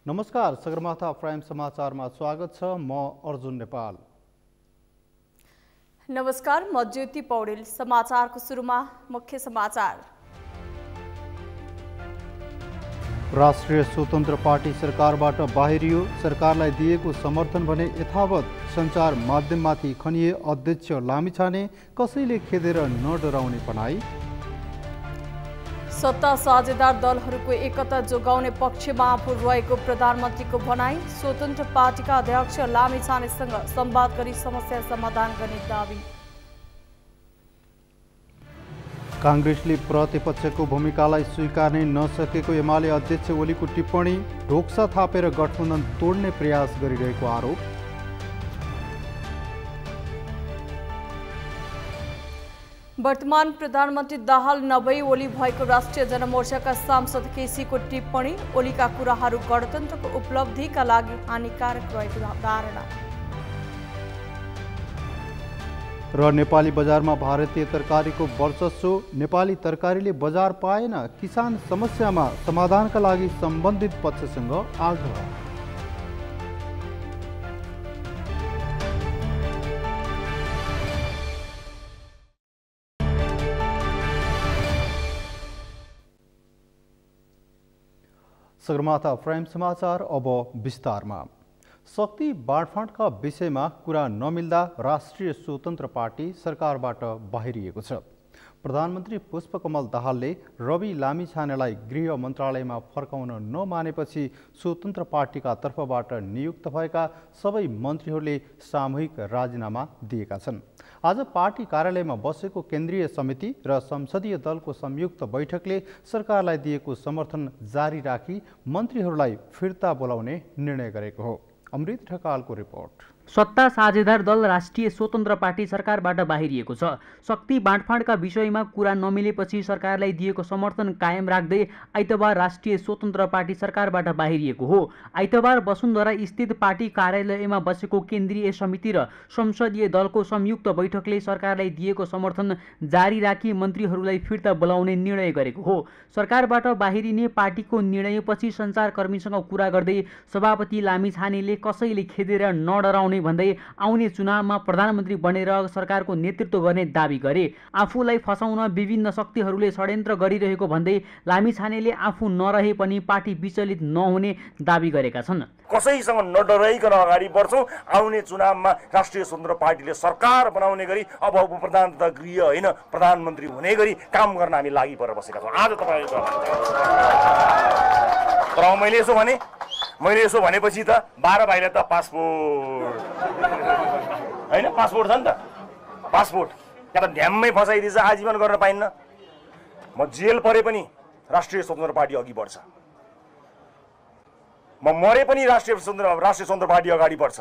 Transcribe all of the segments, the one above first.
नमस्कार, सगरमाथा प्राइम समाचारमा स्वागत छ। म अर्जुन नेपाल। नमस्कार, म ज्योति पौडेल। समाचारको सुरुमा मुख्य समाचार। राष्ट्रिय स्वतन्त्र पार्टी सरकारबाट बाहिरियो। सरकारलाई दिएको समर्थन भने यथावत। सञ्चार माध्यममाथि खनिए अध्यक्ष लामिछाने कसैले खेदेर नडराउने भनाई। सत्ता साझेदार दलहरूको एकता जोगाउने पक्षमा आफू रहेको प्रधानमन्त्रीको भनाई। स्वतन्त्र पार्टीका अध्यक्ष लामिछानेसँग संवाद गरी समस्या समाधान गर्ने दावी। काङ्ग्रेसले प्रतिपक्षको भूमिकालाई स्वीकार्न नसकेको एमाले अध्यक्ष ओलीको टिप्पणी। ढोक्सा थापेर गठबन्धन तोड्ने प्रयास गरिरहेको आरोप। वर्तमान प्रधानमन्त्री दाहाल नभई ओली भएको राष्ट्रिय जनमोर्चाका सांसद केसीको टिप्पणी। ओलीका कुराहरू गणतन्त्रको उपलब्धिका लागि हानिकारक रहेको धारणा। र नेपाली बजारमा भारतीय तरकारीको वर्चस्व। नेपाली तरकारीले बजार पाएन। किसान समस्यामा समाधानका लागि सम्बन्धित पक्षसँग आग्रह। सगरमाथा प्राइम समाचार अब विस्तारमा। शक्ति बाँडफाँडका विषयमा कुरा नमिल्दा राष्ट्रिय स्वतन्त्र पार्टी सरकारबाट बाहिरिएको छ। प्रधानमन्त्री पुष्पकमल दाहालले रवि लामिछानेलाई गृह मन्त्रालयमा फर्काउन नमानेपछि स्वतन्त्र पार्टीका तर्फबाट नियुक्त भएका सबै मन्त्रीहरूले सामूहिक राजीनामा दिएका छन्। आज पार्टी कार्यालयमा बसेको केन्द्रीय समिति र संसदीय दलको संयुक्त बैठकले सरकारलाई दिएको समर्थन जारी राखी मन्त्रीहरूलाई फिर्ता बोलाउने निर्णय गरेको हो। अमृत ढकालको रिपोर्ट। सत्ता साझेदार दल राष्ट्रिय स्वतन्त्र पार्टी सरकारबाट बाहिरिएको छ। शक्ति बाँडफाँडका विषयमा कुरा नमिलेपछि सरकारलाई दिएको समर्थन कायम राख्दै आइतबार राष्ट्रिय स्वतन्त्र पार्टी सरकारबाट बाहिरिएको हो। आइतबार वसुन्धरा स्थित पार्टी कार्यालयमा बसेको केन्द्रीय समिति र संसदीय दलको संयुक्त बैठकले सरकारलाई दिएको समर्थन जारी राखी मन्त्रीहरूलाई फिर्ता बोलाउने निर्णय गरेको हो। सरकारबाट बाहिरिने पार्टीको निर्णयपछि सञ्चारकर्मीसँग कुरा गर्दै सभापति लामिछानेले कसैले खेदेर नडराउने भन्दै आउने चुनावमा प्रधानमन्त्री बनेर सरकारको नेतृत्व गर्ने दावी गरे। आफूलाई फसाउन विभिन्न शक्तिहरूले षड्यन्त्र गरिरहेको भन्दै लामिछानेले आफू नरहे पनि पार्टी विचलित नहुने दावी गरेका छन्। कसैसँग नडराइकन अगाडि बढ्छौँ। आउने चुनावमा राष्ट्रिय स्वतन्त्र पार्टीले सरकार बनाउने गरी अब उपप्रधान तथा गृह होइन प्रधानमन्त्री हुने गरी काम गर्न हामी लागि परेर बसेका छौँ। आज तपाईँको तर मैले यसो भनेपछि त 12 बाहिर त पासपोर्ट होइन, पासपोर्ट छ नि त। पासपोर्ट त्यहाँ त ढ्याम्मै फसाइदिन्छ, आजीवन गर्न पाइन्न। म जेल परे पनि राष्ट्रिय स्वतन्त्र पार्टी अघि बढ्छ। म मरे पनि राष्ट्रिय स्वतन्त्र पार्टी अगाडि बढ्छ।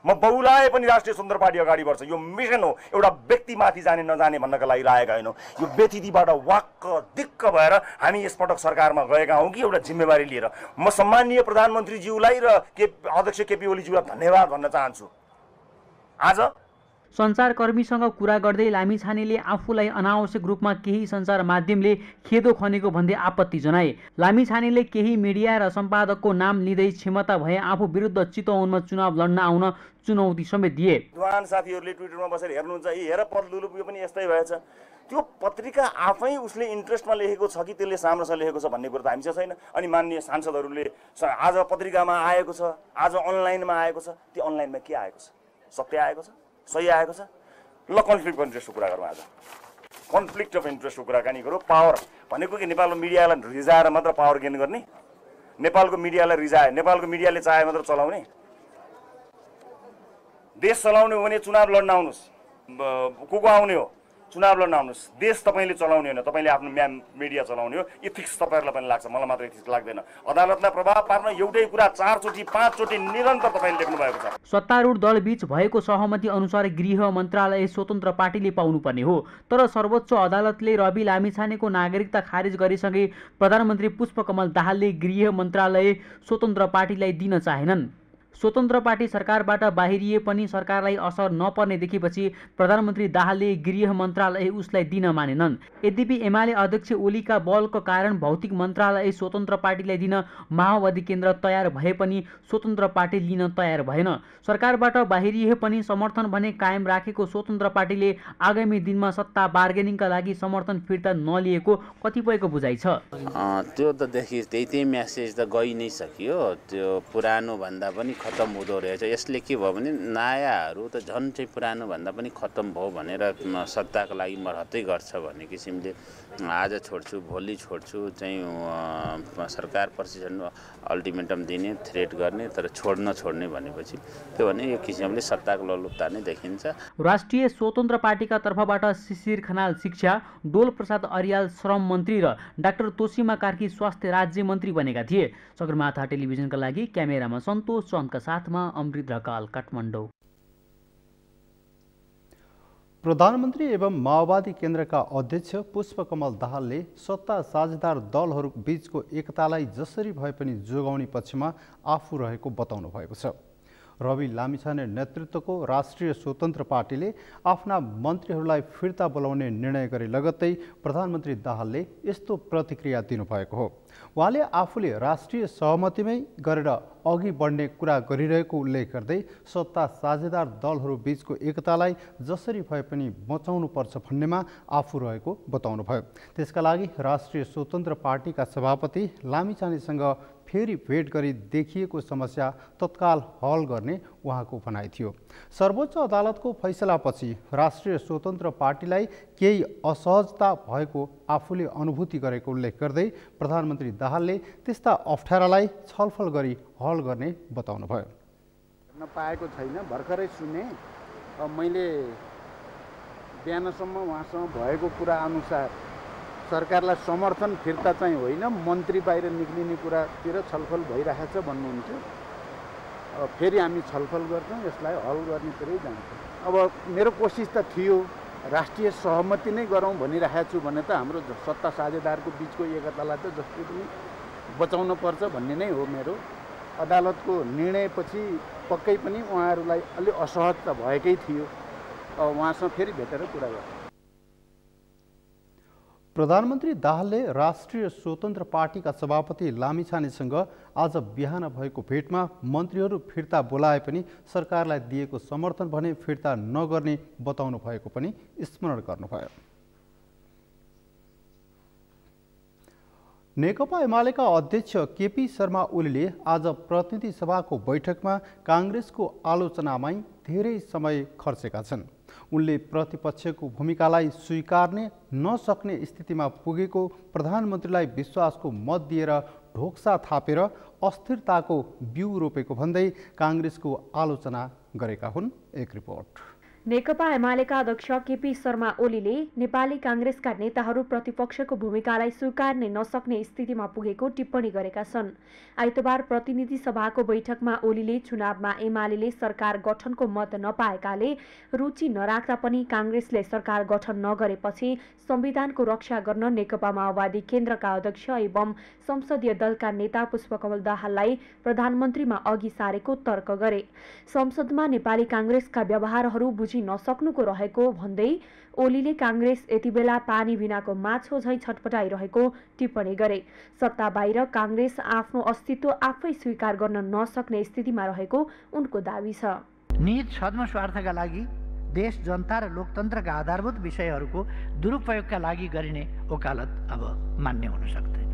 म बहुलाए पनि राष्ट्रिय स्वतन्त्र पार्टी अगाडि बढ्छ। यो मिसन हो, एउटा व्यक्तिमाथि जाने नजाने भन्नका लागि लागेका होइनौँ। यो व्यतिथिबाट वाक्क दिक्क भएर हामी यसपटक सरकारमा गएका हौँ कि एउटा जिम्मेवारी लिएर। म सम्माननीय प्रधानमन्त्रीज्यूलाई र अध्यक्ष केपी ओलीज्यूलाई धन्यवाद भन्न चाहन्छु। आज सञ्चारकर्मीसँग कुरा गर्दै लामिछानेले आफूलाई अनावश्यक रूपमा केही सञ्चार माध्यमले खेदो खनेको भन्दै आपत्ति जनाए। लामिछानेले केही मिडिया र सम्पादकको नाम लिँदै क्षमता भए आफू विरुद्ध चितवनमा चुनाव लड्न आउन चुनौती समेत दिए। जवान साथीहरूले ट्विटरमा बसेर हेर्नुहुन्छ, हेर पदलुलुप यो पनि यस्तै भएछ। त्यो पत्रिका आफै उसले इन्ट्रेस्टमा लेखेको छ कि त्यसले साम्रोसँग लेखेको छ भन्ने कुरो त हामीसँग छैन। अनि माननीय सांसदहरूले आज पत्रिकामा आएको छ, आज अनलाइनमा आएको छ, त्यो अनलाइनमा के आएको छ? सत्य आएको छ? सही आएको छ? ल कन्फ्लिक्ट अफ इन्ट्रेस्टको कुरा गरौँ। आज कन्फ्लिक्ट अफ इन्ट्रेस्टको कुराकानी गरौँ। पावर भनेको कि नेपालको मिडियालाई रिजाएर मात्र पावर गेन गर्ने, नेपालको मिडियालाई रिजाए, नेपालको मिडियाले चाहे मात्र चलाउने। देश चलाउने हो भने चुनाव लड्न आउनुहोस्, को आउने हो चुनाव लड्न आउनुहोस्। देश तपाईँले चलाउने होइन, तपाईँले आफ्नो मिडिया चलाउने हो। इथिक्स तपाईँहरूलाई पनि लाग्छ, मलाई मात्र इथिक्स लाग्दैन। अदालतलाई प्रभाव पार्न एउटै कुरा 4 चोटि 5 चोटि निरन्तर तपाईँले लेख्नु भएको छ। सत्तारूढ दलबीच भएको सहमति अनुसार गृह मन्त्रालय स्वतन्त्र पार्टीले पाउनुपर्ने हो। तर सर्वोच्च अदालतले रवि लामिछानेको नागरिकता खारेज गरेसँगै प्रधानमन्त्री पुष्पकमल दाहालले गृह मन्त्रालय स्वतन्त्र पार्टीलाई दिन चाहेनन्। स्वतन्त्र पार्टी सरकारबाट बाहिरिए पनि सरकारलाई असर नपर्ने देखेपछि प्रधानमन्त्री दाहालले गृह मन्त्रालय उसलाई दिन मानेनन्। यद्यपि एमाले अध्यक्ष ओलीका बलको कारण भौतिक मन्त्रालय स्वतन्त्र पार्टीलाई दिन माओवादी केन्द्र तयार भए पनि स्वतन्त्र पार्टी लिन तयार भएन। सरकारबाट बाहिरिए पनि समर्थन भने कायम राखेको स्वतन्त्र पार्टीले आगामी दिनमा सत्ता बार्गेनिङका लागि समर्थन फिर्ता नलिएको कतिपयको बुझाइ छ। त्यो त त्यही म्यासेज त गइ नै सकियो। त्यो पुरानो भन्दा पनि खत्तम हुँदो रहेछ। यसले के भयो भने नयाँहरू त झन् चाहिँ पुरानो भन्दा पनि खत्तम भयो भनेर सत्ताको लागि मर्हतै गर्छ भन्ने किसिमले आज छोड्छु भोलि छोड्छु चाहिँ सरकार प्रशासन अल्टिमेटम दिने थ्रेट गर्ने तर छोड्ने भनेपछि त्यो भने एक किसिमले सत्ताको लोलुपता नै देखिन्छ। राष्ट्रिय स्वतन्त्र पार्टीका तर्फबाट शिशिर खनाल शिक्षा, डोल प्रसाद अर्याल श्रम मन्त्री र डाक्टर तोसीमा कार्की स्वास्थ्य राज्य मन्त्री बनेका थिए। सगरमाथा टेलिभिजनका लागि क्यामेरामा सन्तोष चन्दका साथमा अमृत ढकाल, काठमाडौँ। प्रधानमन्त्री एवं माओवादी केन्द्रका अध्यक्ष पुष्पकमल दाहालले सत्ता साझेदार दलहरू बीचको एकतालाई जसरी भए पनि जोगाउने पक्षमा आफू रहेको बताउनु भएको छ। रवि लामिछाने नेतृत्वको राष्ट्रिय स्वतन्त्र पार्टीले आफ्ना मन्त्रीहरूलाई फिर्ता बोलाउने निर्णय गरे लगत्तै प्रधानमन्त्री दाहालले यस्तो प्रतिक्रिया दिनुभएको हो। उहाँले आफूले राष्ट्रिय सहमतिमै गरेर अघि बढ्ने कुरा गरिरहेको उल्लेख गर्दै सत्ता साझेदार दलहरू बीचको एकतालाई जसरी भए पनि बचाउनुपर्छ भन्नेमा आफू रहेको बताउनुभयो। त्यसका लागि राष्ट्रिय स्वतन्त्र पार्टीका सभापति लामिछानेसँग फेरि भेट गरी देखिएको समस्या तत्काल हल गर्ने उहाँको भनाइ थियो। सर्वोच्च अदालतको फैसलापछि राष्ट्रिय स्वतन्त्र पार्टीलाई केही असहजता भएको आफूले अनुभूति गरेको उल्लेख गर्दै प्रधानमन्त्री दाहालले त्यस्ता अप्ठ्यारालाई छलफल गरी हल गर्ने बताउनुभयो। नपाएको छैन, भर्खरै सुने। मैले बिहानसम्म उहाँसँग भएको कुरा अनुसार सरकारलाई समर्थन फिर्ता चाहिँ होइन, मन्त्री बाहिर निक्लिने कुरातिर छलफल भइरहेछ भन्नुहुन्छ। फेरि हामी छलफल गर्छौँ, यसलाई हल गर्नेतिरै जान्छौँ। अब मेरो कोसिस त थियो राष्ट्रिय सहमति नै गरौँ भनिरहेको छु भने त हाम्रो सत्ता साझेदारको बिचको एकतालाई त जसरी पनि बचाउन पर्छ भन्ने नै हो मेरो। अदालतको निर्णयपछि पक्कै पनि उहाँहरूलाई अलि असहजता भएकै थियो। उहाँसँग फेरि भेटेर कुरा गर्छौँ। प्रधानमन्त्री दाहालले राष्ट्रिय स्वतन्त्र पार्टीका सभापति लामिछानेसँग आज बिहान भएको भेटमा मन्त्रीहरू फिर्ता बोलाए पनि सरकारलाई दिएको समर्थन भने फिर्ता नगर्ने बताउनु भएको पनि स्मरण गर्नुभयो। नेकपा एमालेका अध्यक्ष केपी शर्मा ओलीले आज प्रतिनिधि सभाको बैठकमा काङ्ग्रेसको आलोचनामै धेरै समय खर्चेका छन्। उनले प्रतिपक्षको भूमिकालाई स्वीकार्ने नसक्ने स्थितिमा पुगेको प्रधानमन्त्रीलाई विश्वासको मत दिएर ढोक्सा थापेर अस्थिरताको बिउ रोपेको भन्दै काङ्ग्रेसको आलोचना गरेका हुन्। एक रिपोर्ट। नेकपा एमालेका अध्यक्ष केपी शर्मा ओलीले नेपाली काङ्ग्रेसका नेताहरू प्रतिपक्षको भूमिकालाई स्वीकार्ने नसक्ने स्थितिमा पुगेको टिप्पणी गरेका छन्। आइतबार प्रतिनिधि सभाको बैठकमा ओलीले चुनावमा एमालेले सरकार गठनको मत नपाएकाले रुचि नराख्दा पनि काङ्ग्रेसले सरकार गठन नगरेपछि संविधानको रक्षा गर्न नेकपा माओवादी केन्द्रका अध्यक्ष एवं संसदीय दलका नेता पुष्पकमल दाहाललाई प्रधानमन्त्रीमा अघि सारेको तर्क गरे। संसदमा नेपाली काङ्ग्रेसका व्यवहारहरू बुझि नसक्नुको रहेको भन्दै ओलीले काङ्ग्रेस यति बेला पानी बिनाको माछो झैं छटपटाइरहेको टिप्पणी गरे। सत्ता बाहिर काङ्ग्रेस आफ्नो अस्तित्व आफै स्वीकार गर्न नसक्ने स्थितिमा रहेको उनको दावी छ। निहित छद्म स्वार्थका लागि देश जनता र लोकतन्त्रका आधारभूत विषयहरूको दुरुपयोगका लागि गरिने वकालत अब मान्य हुन सक्दैन।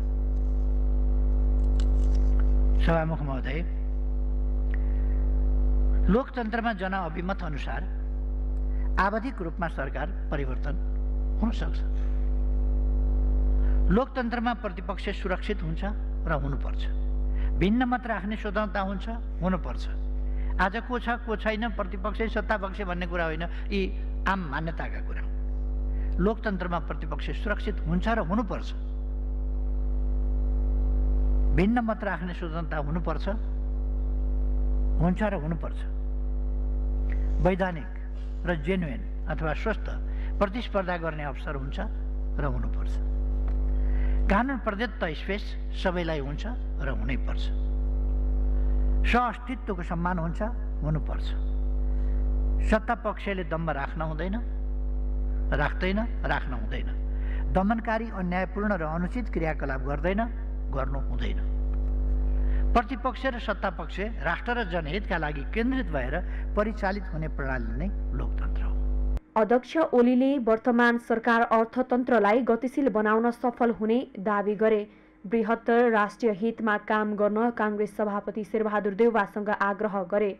सभामुख महोदय, लोकतन्त्रमा जनअभिमत अनुसार आवधिक रूपमा सरकार परिवर्तन हुन सक्छ। लोकतन्त्रमा प्रतिपक्ष सुरक्षित हुन्छ र हुनुपर्छ। भिन्न मत राख्ने स्वतन्त्रता हुन्छ, हुनुपर्छ। आज को छ को छैन, प्रतिपक्ष सत्तापक्ष भन्ने कुरा होइन, यी आम मान्यताका कुरा हो। लोकतन्त्रमा प्रतिपक्ष सुरक्षित हुन्छ र हुनुपर्छ। भिन्न मत राख्ने स्वतन्त्रता हुनुपर्छ, हुन्छ र हुनुपर्छ। वैधानिक र जेन्युन अथवा स्वस्थ प्रतिस्पर्धा गर्ने अवसर हुन्छ र हुनुपर्छ। कानुन प्रदत्त स्पेस सबैलाई हुन्छ र हुनै पर्छ। सहअस्तित्वको सम्मान हुन्छ, हुनुपर्छ। सत्ता पक्षले दम्ब राख्न हुँदैन, राख्दैन, राख्न हुँदैन। दमनकारी, अन्यायपूर्ण र अनुचित क्रियाकलाप गर्दैन, गर्नु हुँदैन। प्रतिपक्ष र सत्तापक्ष राष्ट्र र जनहितका लागि केन्द्रित भएर परिचालित हुने प्रणाली नै लोकतन्त्र हो। अध्यक्ष ओलीले वर्तमान सरकार अर्थतन्त्रलाई गतिशील बनाउन सफल हुने दावी गरे। बृहत्तर राष्ट्रिय हितमा काम गर्न काङ्ग्रेस सभापति शेरबहादुर देउवासँग आग्रह गरे।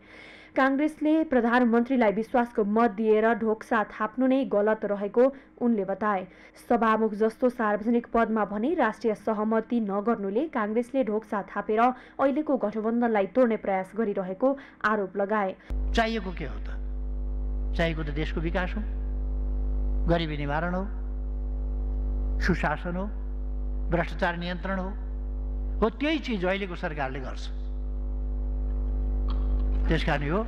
काङ्ग्रेसले प्रधानमन्त्रीलाई विश्वासको मत दिएर ढोक्सा थाप्नु नै गलत रहेको उनले बताए। सभामुख जस्तो सार्वजनिक पदमा भने राष्ट्रिय सहमति नगर्नुले काङ्ग्रेसले ढोक्सा थापेर अहिलेको गठबन्धनलाई तोड्ने प्रयास गरिरहेको आरोप लगाए। चाहिएको के हो त? चाहिएको त देशको विकास हो, गरिबी निवारण हो, सुशासन हो, भ्रष्टाचार नियन्त्रण हो। त्यही चिज अहिलेको सरकारले गर्छ। त्यसकारण यो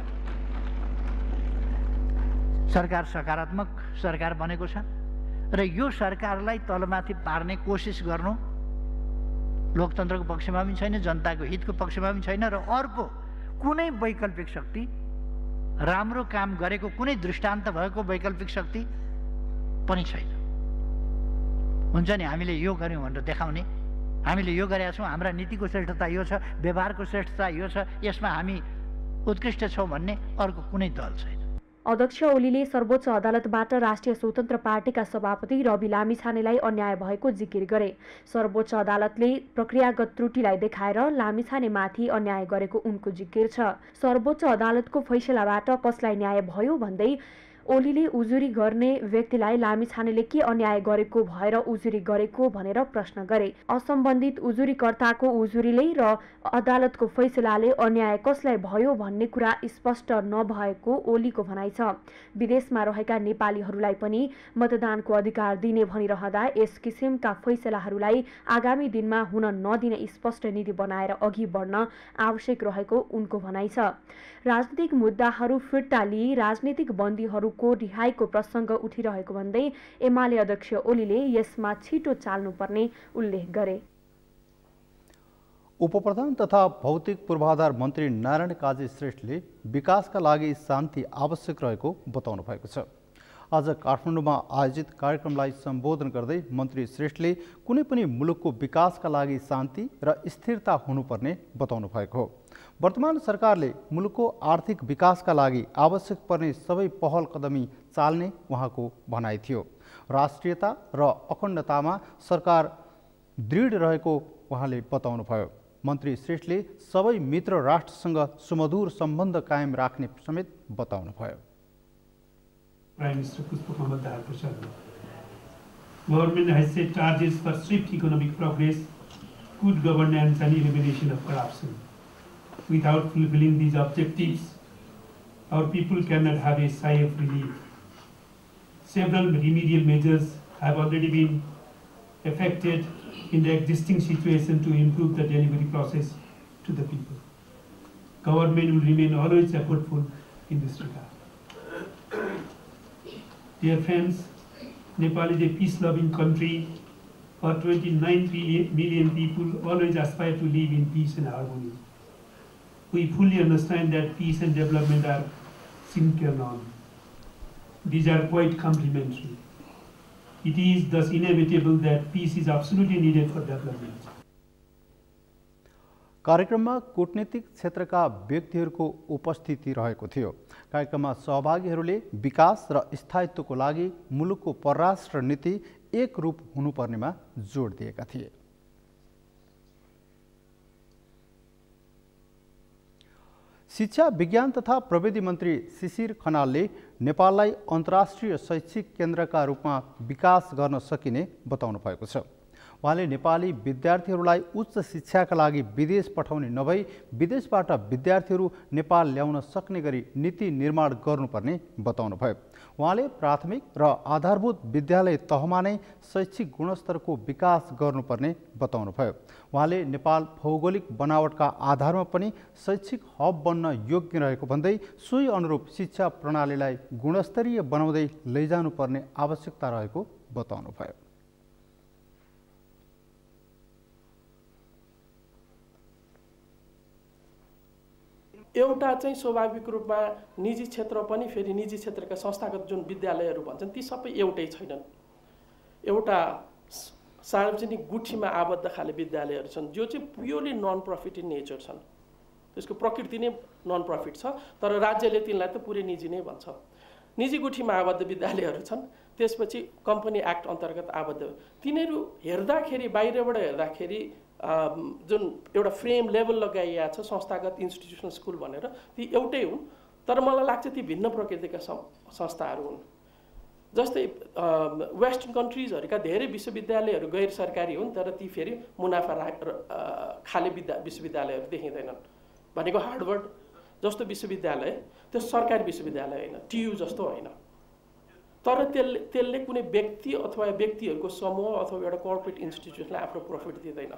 सरकार सकारात्मक सरकार बनेको छ र यो सरकारलाई तलमाथि पार्ने कोसिस गर्नु लोकतन्त्रको पक्षमा पनि छैन, जनताको हितको पक्षमा पनि छैन र अर्को कुनै वैकल्पिक शक्ति, राम्रो काम गरेको कुनै दृष्टान्त भएको वैकल्पिक शक्ति पनि छैन। हुन्छ नि, हामीले यो गर्यौँ भनेर देखाउने, हामीले यो गरेका छौँ, हाम्रा नीतिको श्रेष्ठता यो छ, व्यवहारको श्रेष्ठता यो छ, यसमा हामी उत्कृष्ट छौँ भन्ने अर्को कुनै दल छैन। अध्यक्ष ओलीले सर्वोच्च अदालतबाट राष्ट्रिय स्वतन्त्र पार्टीका सभापति रवि लामिछानेलाई अन्याय भएको जिकिर गरे। सर्वोच्च अदालतले प्रक्रियागत त्रुटिलाई देखाएर लामिछानेमाथि अन्याय गरेको उनको जिकिर छ। सर्वोच्च अदालतको फैसलाबाट कसलाई न्याय भयो भन्दै ओलीले उजुरी गर्ने व्यक्तिलाई लामिछानेले के अन्याय गरेको भएर उजुरी गरेको भनेर प्रश्न गरे। असम्बन्धित उजुरीकर्ताको उजुरीले र अदालतको फैसलाले अन्याय कसलाई भयो भन्ने कुरा स्पष्ट नभएको ओलीको भनाइ छ। विदेशमा रहेका नेपालीहरूलाई पनि मतदानको अधिकार दिने भनिरहँदा यस किसिमका फैसलाहरूलाई आगामी दिनमा हुन नदिने स्पष्ट नीति बनाएर अघि बढ्न आवश्यक रहेको उनको भनाइ छ। राजनीतिक मुद्दाहरू फिर्ता लिई राजनीतिक बन्दीहरूको रिहाईको प्रसङ्ग उठिरहेको भन्दै एमाले अध्यक्ष ओलीले यसमा छिटो चाल्नुपर्ने उल्लेख गरे। उपप्रधान तथा भौतिक पूर्वाधार मन्त्री नारायण काजी श्रेष्ठले विकासका लागि शान्ति आवश्यक रहेको बताउनु भएको छ। आज काठमाडौँमा आयोजित कार्यक्रमलाई सम्बोधन गर्दै मन्त्री श्रेष्ठले कुनै पनि मुलुकको विकासका लागि शान्ति र स्थिरता हुनुपर्ने बताउनु भएको हो। वर्तमान सरकारले मुलुकको आर्थिक विकासका लागि आवश्यक पर्ने सबै पहल कदमी चाल्ने उहाँको भनाइ थियो। राष्ट्रियता र अखण्डतामा सरकार दृढ रहेको उहाँले बताउनुभयो। मन्त्री श्रेष्ठले सबै मित्र राष्ट्रसँग सुमधुर सम्बन्ध कायम राख्ने समेत बताउनुभयो। Prime Minister Pushpa Mohammed Dahal Prasad. Government has set targets for swift economic progress, good governance and elimination of corruption. Without fulfilling these objectives, our people cannot have a sigh of relief. Several remedial measures have already been effected in the existing situation to improve the delivery process to the people. Government will remain always effortful in this regard. Dear friends, Nepal is a peace-loving country. For 29 million people always aspire to live in peace and harmony. We fully understand that peace and development are sine qua non. These are quite complementary. It is thus inevitable that peace is absolutely needed for development. कार्यक्रममा कूटनीतिक क्षेत्रका व्यक्तिहरूको उपस्थिति रहेको थियो। कार्यक्रममा सहभागीहरूले विकास र स्थायित्वको लागि मुलुकको परराष्ट्र नीति एक रूप हुनुपर्नेमा जोड दिएका थिए। शिक्षा, विज्ञान तथा प्रविधि मन्त्री शिशिर खनालले नेपाललाई अन्तर्राष्ट्रिय शैक्षिक केन्द्रका रूपमा विकास गर्न सकिने बताउनु भएको छ। उहाँले नेपाली विद्यार्थीहरूलाई उच्च शिक्षाका लागि विदेश पठाउने नभई विदेशबाट विद्यार्थीहरू नेपाल ल्याउन सक्ने गरी नीति निर्माण गर्नुपर्ने बताउनुभयो। उहाँले प्राथमिक र आधारभूत विद्यालय तहमा नै शैक्षिक गुणस्तरको विकास गर्नुपर्ने बताउनुभयो। उहाँले नेपाल भौगोलिक बनावटका आधारमा पनि शैक्षिक हब बन्न योग्य रहेको भन्दै सोही अनुरूप शिक्षा प्रणालीलाई गुणस्तरीय बनाउँदै लैजानुपर्ने आवश्यकता रहेको बताउनुभयो। एउटा चाहिँ स्वाभाविक रूपमा निजी क्षेत्र पनि फेरि निजी क्षेत्रका संस्थागत जुन विद्यालयहरू भन्छन् ती सबै एउटै छैनन्। एउटा सार्वजनिक गुठीमा आबद्ध खाले विद्यालयहरू छन् जो चाहिँ purely non profit in nature छन्, त्यसको प्रकृति नै नन प्रफिट छ, तर राज्यले तिनलाई त पुरै निजी नै भन्छ। निजी गुठीमा आबद्ध विद्यालयहरू छन्, त्यसपछि कम्पनी एक्ट अन्तर्गत आबद्ध। तिनीहरू हेर्दाखेरि बाहिरबाट हेर्दाखेरि जुन एउटा फ्रेम लेभल लगाइएको छ संस्थागत इन्स्टिट्युसनल स्कुल भनेर, ती एउटै हुन्, तर मलाई लाग्छ ती भिन्न प्रकृतिका संस्थाहरू हुन्। जस्तै वेस्टर्न कन्ट्रिजहरूका धेरै विश्वविद्यालयहरू गैर सरकारी हुन्, तर ती फेरि मुनाफा खाले विश्वविद्यालयहरू देखिँदैनन्। भनेको हार्वर्ड जस्तो विश्वविद्यालय त्यो सरकारी विश्वविद्यालय होइन, टियु जस्तो होइन, तर त्यसले कुनै व्यक्ति अथवा व्यक्तिहरूको समूह अथवा एउटा कर्पोरेट इन्स्टिट्युसनलाई आफ्नो प्रफिट दिँदैन।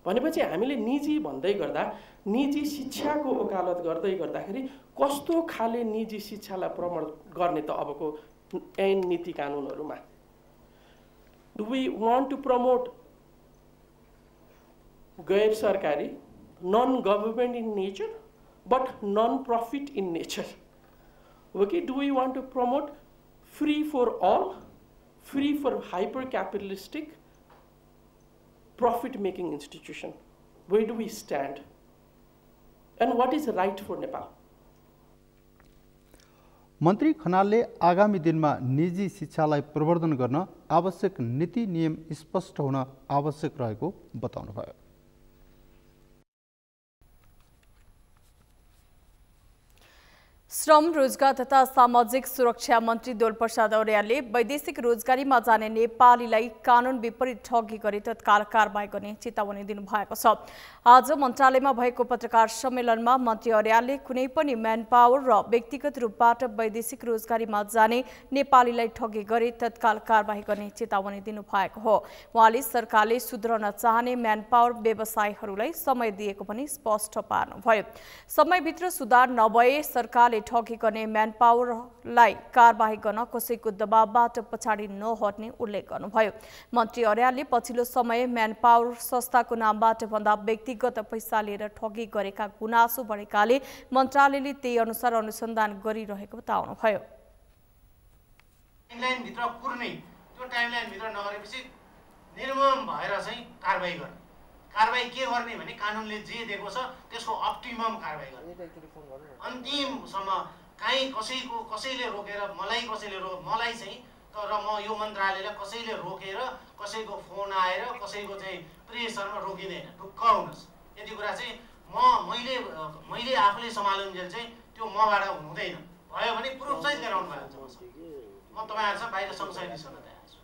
भनेपछि हामीले निजी भन्दै गर्दा निजी शिक्षाको वकालत गर्दै गर्दाखेरि कस्तो खाले निजी शिक्षालाई प्रमोट गर्ने त अबको ऐन नीति कानुनहरूमा। Do we want to promote गैर सरकारी non government in nature but non profit in nature हो कि do we want to promote free for all, free for hyper-capitalistic, profit-making institution? Where do we stand? And what is right for Nepal? मन्त्री खनालले आगामी दिनमा निजी शिक्षालाई प्रवर्धन गर्न आवश्यक नीति नियम स्पष्ट हुन आवश्यक रहेको बताउनुभयो। श्रम, रोजगार तथा सामाजिक सुरक्षा मन्त्री दोलप्रसाद और्यालले वैदेशिक रोजगारीमा जाने नेपालीलाई कानुन विपरीत ठगी गरी तत्काल कारबाही गर्ने चेतावनी दिनुभएको छ। आज मन्त्रालयमा भएको पत्रकार सम्मेलनमा मन्त्री और्यालले कुनै पनि म्यान पावर र व्यक्तिगत रूपबाट वैदेशिक रोजगारीमा जाने नेपालीलाई ठगी गरी तत्काल कारबाही गर्ने चेतावनी दिनुभएको हो। उहाँले सरकारले सुध्रन चाहने म्यान पावर व्यवसायीहरूलाई समय दिएको पनि स्पष्ट पार्नुभयो। समयभित्र सुधार नभए सरकारले ठगी गर्ने म्यान पावरलाई कारबाही गर्न कसैको दबावबाट पछाडि नहट्ने उल्लेख गर्नुभयो। मन्त्री और्यालले पछिल्लो समय म्यान पावर संस्थाको नामबाट भन्दा व्यक्तिगत पैसा लिएर ठगी गरेका गुनासो बढेकाले मन्त्रालयले त्यही अनुसार अनुसन्धान गरिरहेको बताउनुभयो। टाइमलाइन भित्र कुर्ने, त्यो टाइमलाइन भित्र नगरेपछि निर्मम भएर चाहिँ कारबाही गर्ने। कारबाही के गर्ने भने कानुनले जे दिएको छ त्यसको अप्टिमम कारबाही गर्ने। अन्तिमसम्म काहीँ कसैले रोकेर मलाई चाहिँ तर म यो मन्त्रालयलाई कसैले रोकेर कसैको फोन आएर कसैको चाहिँ प्रेसरमा रोकिँदैन। ढुक्क हुनुहोस्, यति कुरा चाहिँ मैले आफूले सम्हालुन्जेल चाहिँ त्यो मबाट हुँदैन। भयो भने प्रुफ चाहिँ गराउनु भएको छ। म तपाईँहरूसँग बाहिर सँगसँगै तयार छु।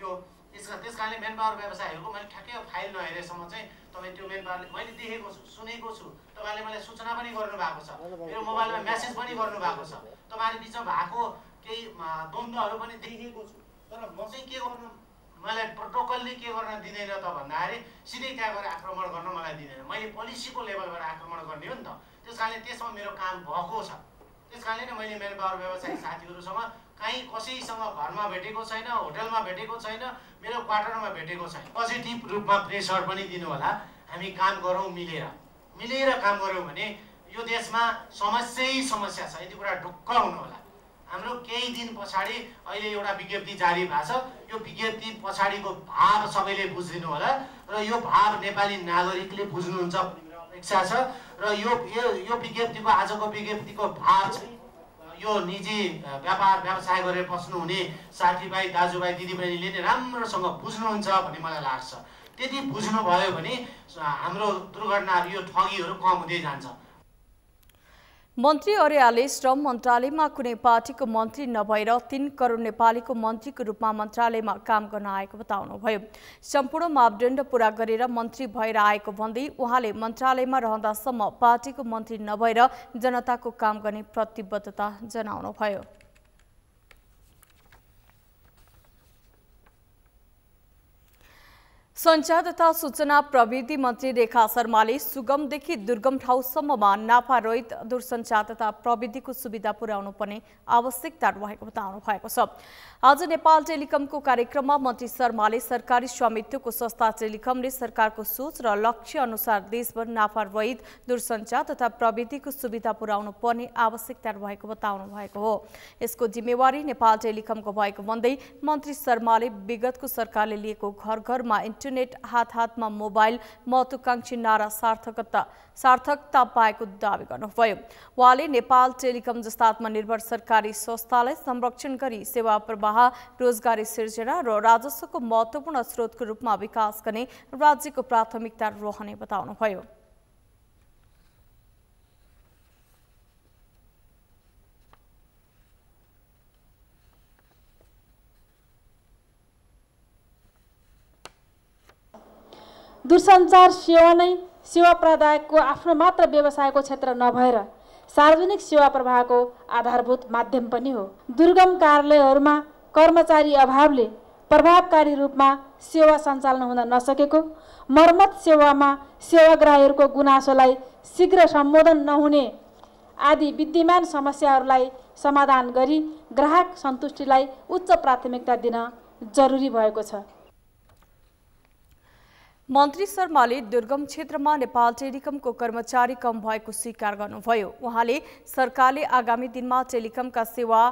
यो त्यस कारणले मेन पावर व्यवसायहरूको मैले ठ्याक्कै फाइल नहेरेसम्म चाहिँ तपाईँ त्यो मेन पावरले मैले देखेको छु, सुनेको छु, तपाईँले मलाई सूचना पनि गर्नुभएको छ, मेरो मोबाइलमा मेसेज पनि गर्नुभएको छ, तपाईँहरू बिचमा भएको केही द्वन्द्वहरू पनि देखेको छु। तर म चाहिँ के गर्नु, मलाई प्रोटोकलले के गर्न दिँदैन त भन्दाखेरि सिधै त्यहाँ गएर आक्रमण गर्न मलाई दिँदैन। मैले पोलिसीको लेभलबाट आक्रमण गर्ने हो नि त। त्यस कारणले त्यसमा मेरो काम भएको छ। त्यस कारणले नै मैले मेन पावर व्यवसायी साथीहरूसँग कहीँ कसैसँग घरमा भेटेको छैन, होटलमा भेटेको छैन, मेरो क्वार्टरमा भेटेको छैन। पोजिटिभ रूपमा प्रेसर पनि दिनु होला। हामी काम गरौँ, मिलेर काम गऱ्यौँ भने यो देशमा समस्या छ। यति कुरा ढुक्क हुनु होला। हाम्रो केही दिन पछाडि अहिले एउटा विज्ञप्ति जारी भएको छ। यो विज्ञप्ति पछाडिको भाव सबैले बुझिदिनु होला र यो भाव नेपाली नागरिकले बुझ्नुहुन्छ भन्ने इच्छा छ। र यो विज्ञप्तिको आजको विज्ञप्तिको भाव चाहिँ यो निजी व्यापार व्यवसाय गरेर बस्नुहुने साथीभाइ दाजुभाइ दिदीबहिनीले नै राम्रोसँग बुझ्नुहुन्छ भन्ने मलाई लाग्छ। त्यति बुझ्नुभयो भने हाम्रो दुर्घटनाहरू यो ठगीहरू कम हुँदै जान्छ। मन्त्री और्यालले श्रम मन्त्रालयमा कुनै पार्टीको मन्त्री नभएर 3 करोड नेपालीको मन्त्रीको रूपमा मन्त्रालयमा काम गर्न आएको बताउनुभयो। सम्पूर्ण मापदण्ड पूरा गरेर मन्त्री भएर आएको भन्दै उहाँले मन्त्रालयमा रहँदासम्म पार्टीको मन्त्री नभएर जनताको काम गर्ने प्रतिबद्धता जनाउनुभयो। सञ्चार तथा सूचना प्रविधि मन्त्री रेखा शर्माले सुगमदेखि दुर्गम ठाउँसम्ममा नाफा रहित दूरसञ्चार तथा प्रविधिको सुविधा पुर्याउनु पर्ने आवश्यकता रहेको बताउनु भएको छ। आज नेपाल टेलिकमको कार्यक्रममा मन्त्री शर्माले सरकारी स्वामित्वको संस्था टेलिकमले सरकारको सोच र लक्ष्य अनुसार देशभर नाफा रहित दूरसञ्चार तथा प्रविधिको सुविधा पुर्याउनु पर्ने आवश्यकता रहेको बताउनु भएको हो। यसको जिम्मेवारी नेपाल टेलिकमको भएको भन्दै मन्त्री शर्माले विगतको सरकारले लिएको घर घरमा इन्टरनेट हात हातमा मोबाइल महत्वाकांक्षी नारा सार्थकता पाएको दावी गर्नुभयो। उहाँले नेपाल टेलिकम जस्ता आत्मनिर्भर सरकारी संस्थालाई संरक्षण गरी सेवा प्रवाह, रोजगारी सिर्जना र राजस्वको महत्वपूर्ण स्रोतको रूपमा विकास गर्ने राज्यको प्राथमिकता रहने बताउनुभयो। दूरसञ्चार सेवा नै सेवा प्रदायकको आफ्नो मात्र व्यवसायको क्षेत्र नभएर सार्वजनिक सेवा प्रवाहको आधारभूत माध्यम पनि हो। दुर्गम कार्यालयहरूमा कर्मचारी अभावले प्रभावकारी रूपमा सेवा सञ्चालन हुन नसकेको, मर्मत सेवामा सेवाग्राहीहरूको गुनासोलाई शीघ्र सम्बोधन नहुने आदि विद्यमान समस्याहरूलाई समाधान गरी ग्राहक सन्तुष्टिलाई उच्च प्राथमिकता दिन जरुरी भएको छ। मन्त्री शर्माले दुर्गम क्षेत्रमा नेपाल टेलिकमको कर्मचारी कम भएको स्वीकार गर्नुभयो। उहाँले सरकारले आगामी दिनमा टेलिकमका सेवा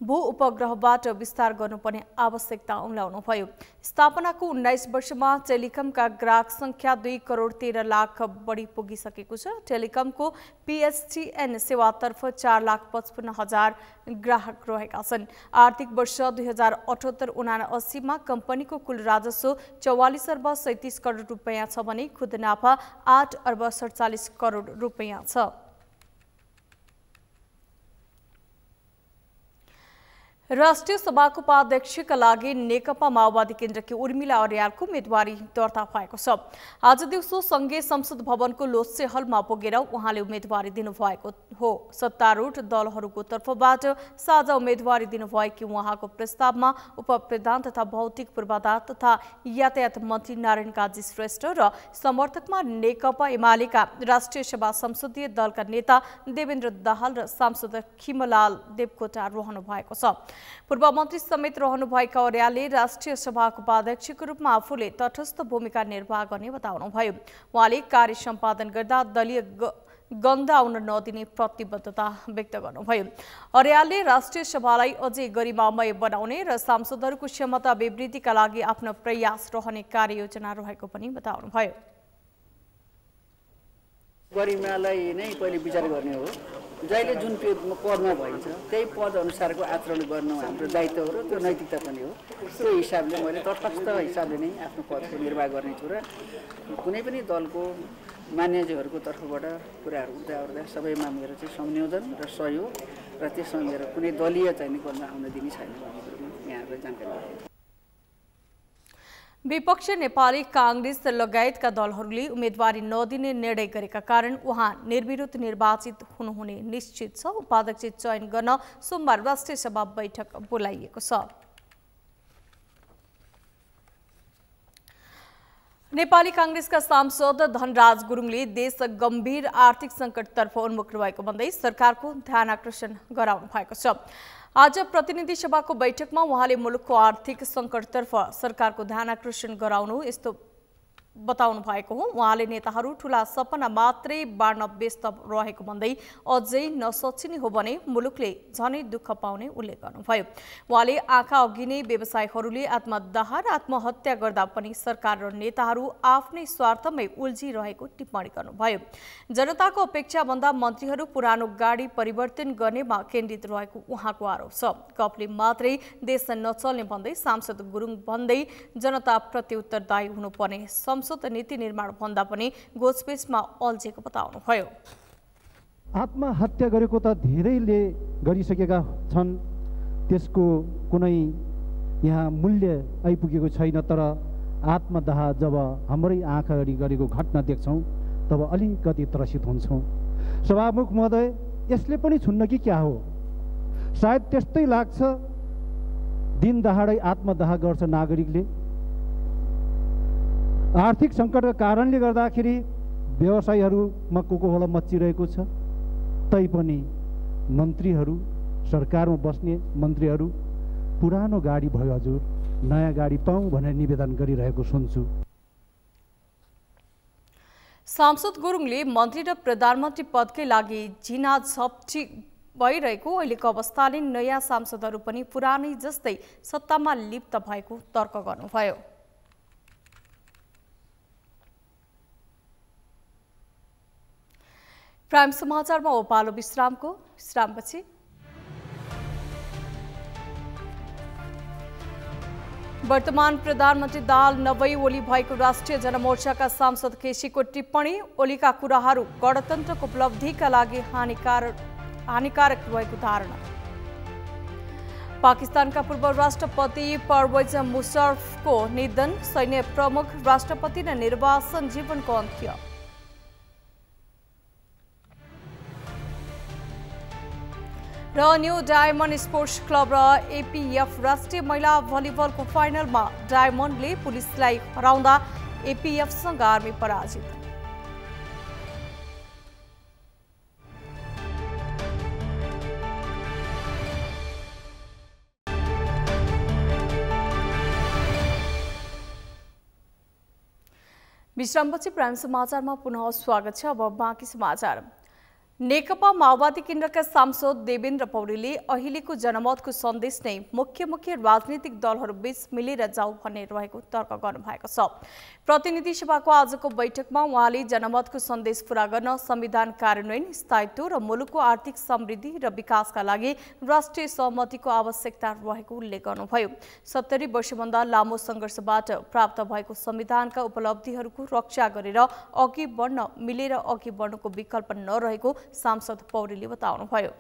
भू उपग्रहबाट विस्तार गर्नुपर्ने आवश्यकता उम्ल्याउनुभयो। स्थापनाको 19 वर्षमा टेलिकमका ग्राहक संख्या 2 करोड 13 लाख बढी पुगिसकेको छ। टेलिकमको PSTN सेवातर्फ 4,55,000 ग्राहक रहेका छन्। आर्थिक वर्ष 2078-79 मा कम्पनीको कुल राजस्व 44 अर्ब 37 करोड रुपैयाँ छ भने खुद नाफा 8 अर्ब 47 करोड रुपैयाँ छ। राष्ट्रिय सभाको उपाध्यक्षका लागि नेकपा माओवादी केन्द्रकी उर्मिला अर्यालको उम्मेदवारी दर्ता भएको छ। आज दिउँसो संघीय संसद भवनको लोत्से हलमा पुगेर उहाँले उम्मेदवारी दिनुभएको हो। सत्तारूढ दलहरूको तर्फबाट साझा उम्मेदवारी दिनुभएकी उहाँको प्रस्तावमा उपप्रधान तथा भौतिक पूर्वाधार तथा यातायात मन्त्री नारायण काजी श्रेष्ठ र समर्थकमा नेकपा एमालेका राष्ट्रिय सभा संसदीय दलका नेता देवेन्द्र दाहाल र सांसद खिमलाल देवकोटा रहनु भएको छ। पूर्व मन्त्री समेत रहनुभएका अर्यालले राष्ट्रिय सभाको उपाध्यक्षको रूपमा आफूले तटस्थ भूमिका निर्वाह गर्ने बताउनुभयो। उहाँले कार्य सम्पादन गर्दा दलीय गन्ध आउन नदिने प्रतिबद्धता व्यक्त गर्नुभयो। अर्यालले राष्ट्रिय सभालाई अझै गरिमामय बनाउने र सांसदहरूको क्षमता अभिवृद्धिका लागि आफ्नो प्रयास रहने कार्ययोजना रहेको पनि बताउनुभयो। गरिमालाई नै पहिले विचार गर्ने हो। जहिले जुन पदमा भइन्छ त्यही पद अनुसारको आचरण गर्नु हाम्रो दायित्व हो र त्यो नैतिकता पनि हो। त्यो हिसाबले मैले तटस्थ हिसाबले नै आफ्नो पदको निर्वाह गर्नेछु र कुनै पनि दलको मान्यजहरूको तर्फबाट कुराहरू उठ्दा सबैमा मेरो चाहिँ संयोजन र सहयोग र त्यसमा मेरो कुनै दलीय चाहिँ गर्न आउन दिने छैन भन्ने कुरो यहाँहरूलाई जानकारी गराउँछु। विपक्ष नेपाली कांग्रेस लगायतका दलहरूले उम्मेदवारी नदिने निर्णय गरेका कारण उहाँ निर्विरोध निर्वाचित हुनुहुने निश्चित छ। उपाध्यक्ष चयन गर्न सोमबार राष्ट्रिय सभा बैठक बोलाइएको छ। नेपाली कांग्रेसका सांसद धनराज गुरुङले देश गम्भीर आर्थिक संकटतर्फ उन्मुख रहेको भन्दै सरकारको ध्यान आकर्षण गराउनु भएको छ। आज प्रतिनिधि सभाको बैठकमा उहाँले मुलुकको आर्थिक संकटतर्फ सरकारको ध्यान आकर्षण गराउनु यस्तो बताउनु भएको हो। उहाँले नेताहरू ठूला सपना मात्रै बाँड्न व्यस्त रहेको भन्दै अझै नसोचिने हो भने मुलुकले झनै दुःख पाउने उल्लेख गर्नुभयो। उहाँले आँखा अघि नै व्यवसायीहरूले आत्मदाह र आत्महत्या गर्दा पनि सरकार र नेताहरू आफ्नै स्वार्थमै उल्झिरहेको टिप्पणी गर्नुभयो। जनताको अपेक्षा भन्दा मन्त्रीहरू पुरानो गाडी परिवर्तन गर्नेमा केन्द्रित रहेको उहाँको आरोप छ। गफले मात्रै देश नचल्ने भन्दै सांसद गुरुङ भन्दै जनता प्रति उत्तरदायी हुनुपर्ने नीति निर्माण भन्दा पनि गोचपेचमा अल्झेको बताउनुभयो। आत्महत्या गरेको त धेरैले गरिसकेका छन्, त्यसको कुनै यहाँ मूल्य आइपुगेको छैन। तर आत्मदाह जब हाम्रै आँखा अगाडि गरेको घटना देख्छौँ तब अलिकति त्रसित हुन्छौँ। सभामुख महोदय, यसले पनि छुन्न कि क्या हो? सायद त्यस्तै लाग्छ। दिन दहाडै आत्मदाह गर्छ नागरिकले। आर्थिक सङ्कटका कारणले गर्दाखेरि व्यवसायीहरूमा कोकोहोला मच्चिरहेको छ। तैपनि मन्त्रीहरू, सरकारमा बस्ने मन्त्रीहरू पुरानो गाडी भयो हजुर, नयाँ गाडी पाऊँ भनेर निवेदन गरिरहेको सुन्छु। सांसद गुरुङले मन्त्री र प्रधानमन्त्री पदकै लागि झिनाझप्टी भइरहेको अहिलेको अवस्थाले नयाँ सांसदहरू पनि पुरानै जस्तै सत्तामा लिप्त भएको तर्क गर्नुभयो। प्राइम समाचारमा हो पालो विश्रामको। विश्रामपछि वर्तमान प्रधानमन्त्री दाहाल नभई ओली भएको राष्ट्रिय जनमोर्चाका सांसद केसीको टिप्पणी, ओलीका कुराहरू गणतन्त्रको उपलब्धिका लागि हानिकारक रहेको धारणा। पाकिस्तानका पूर्व राष्ट्रपति परवेज मुशर्रफको निधन, सैन्य प्रमुख, राष्ट्रपति र निर्वासन जीवनको अन्त्य। र न्यू डायमन्ड स्पोर्ट्स क्लब र एपीएफ राष्ट्रिय महिला भलिबलको फाइनलमा डायमन्डले पुलिसलाई हराउँदा एपीएफसँग आर्मी पराजित। विश्रामपछि प्राइम समाचारमा पुनः स्वागत छ। अब बाँकी समाचार। नेकपा माओवादी केन्द्रका सांसद देवेन्द्र पौडेलले अहिलेको जनमतको सन्देश नै मुख्य राजनीतिक दलहरूबीच मिलेर जाऊ भन्ने रहेको तर्क गर्नुभएको छ। प्रतिनिधि सभाको आजको बैठकमा उहाँले जनमतको सन्देश पूरा गर्न संविधान कार्यान्वयन, स्थायित्व र मुलुकको आर्थिक समृद्धि र विकासका लागि राष्ट्रिय सहमतिको आवश्यकता रहेको उल्लेख गर्नुभयो। 70 वर्षभन्दा लामो सङ्घर्षबाट प्राप्त भएको संविधानका उपलब्धिहरूको रक्षा गरेर अघि बढ्न, मिलेर अघि बढ्नुको विकल्प नरहेको सांसद पौडेलले बताउनुभयो।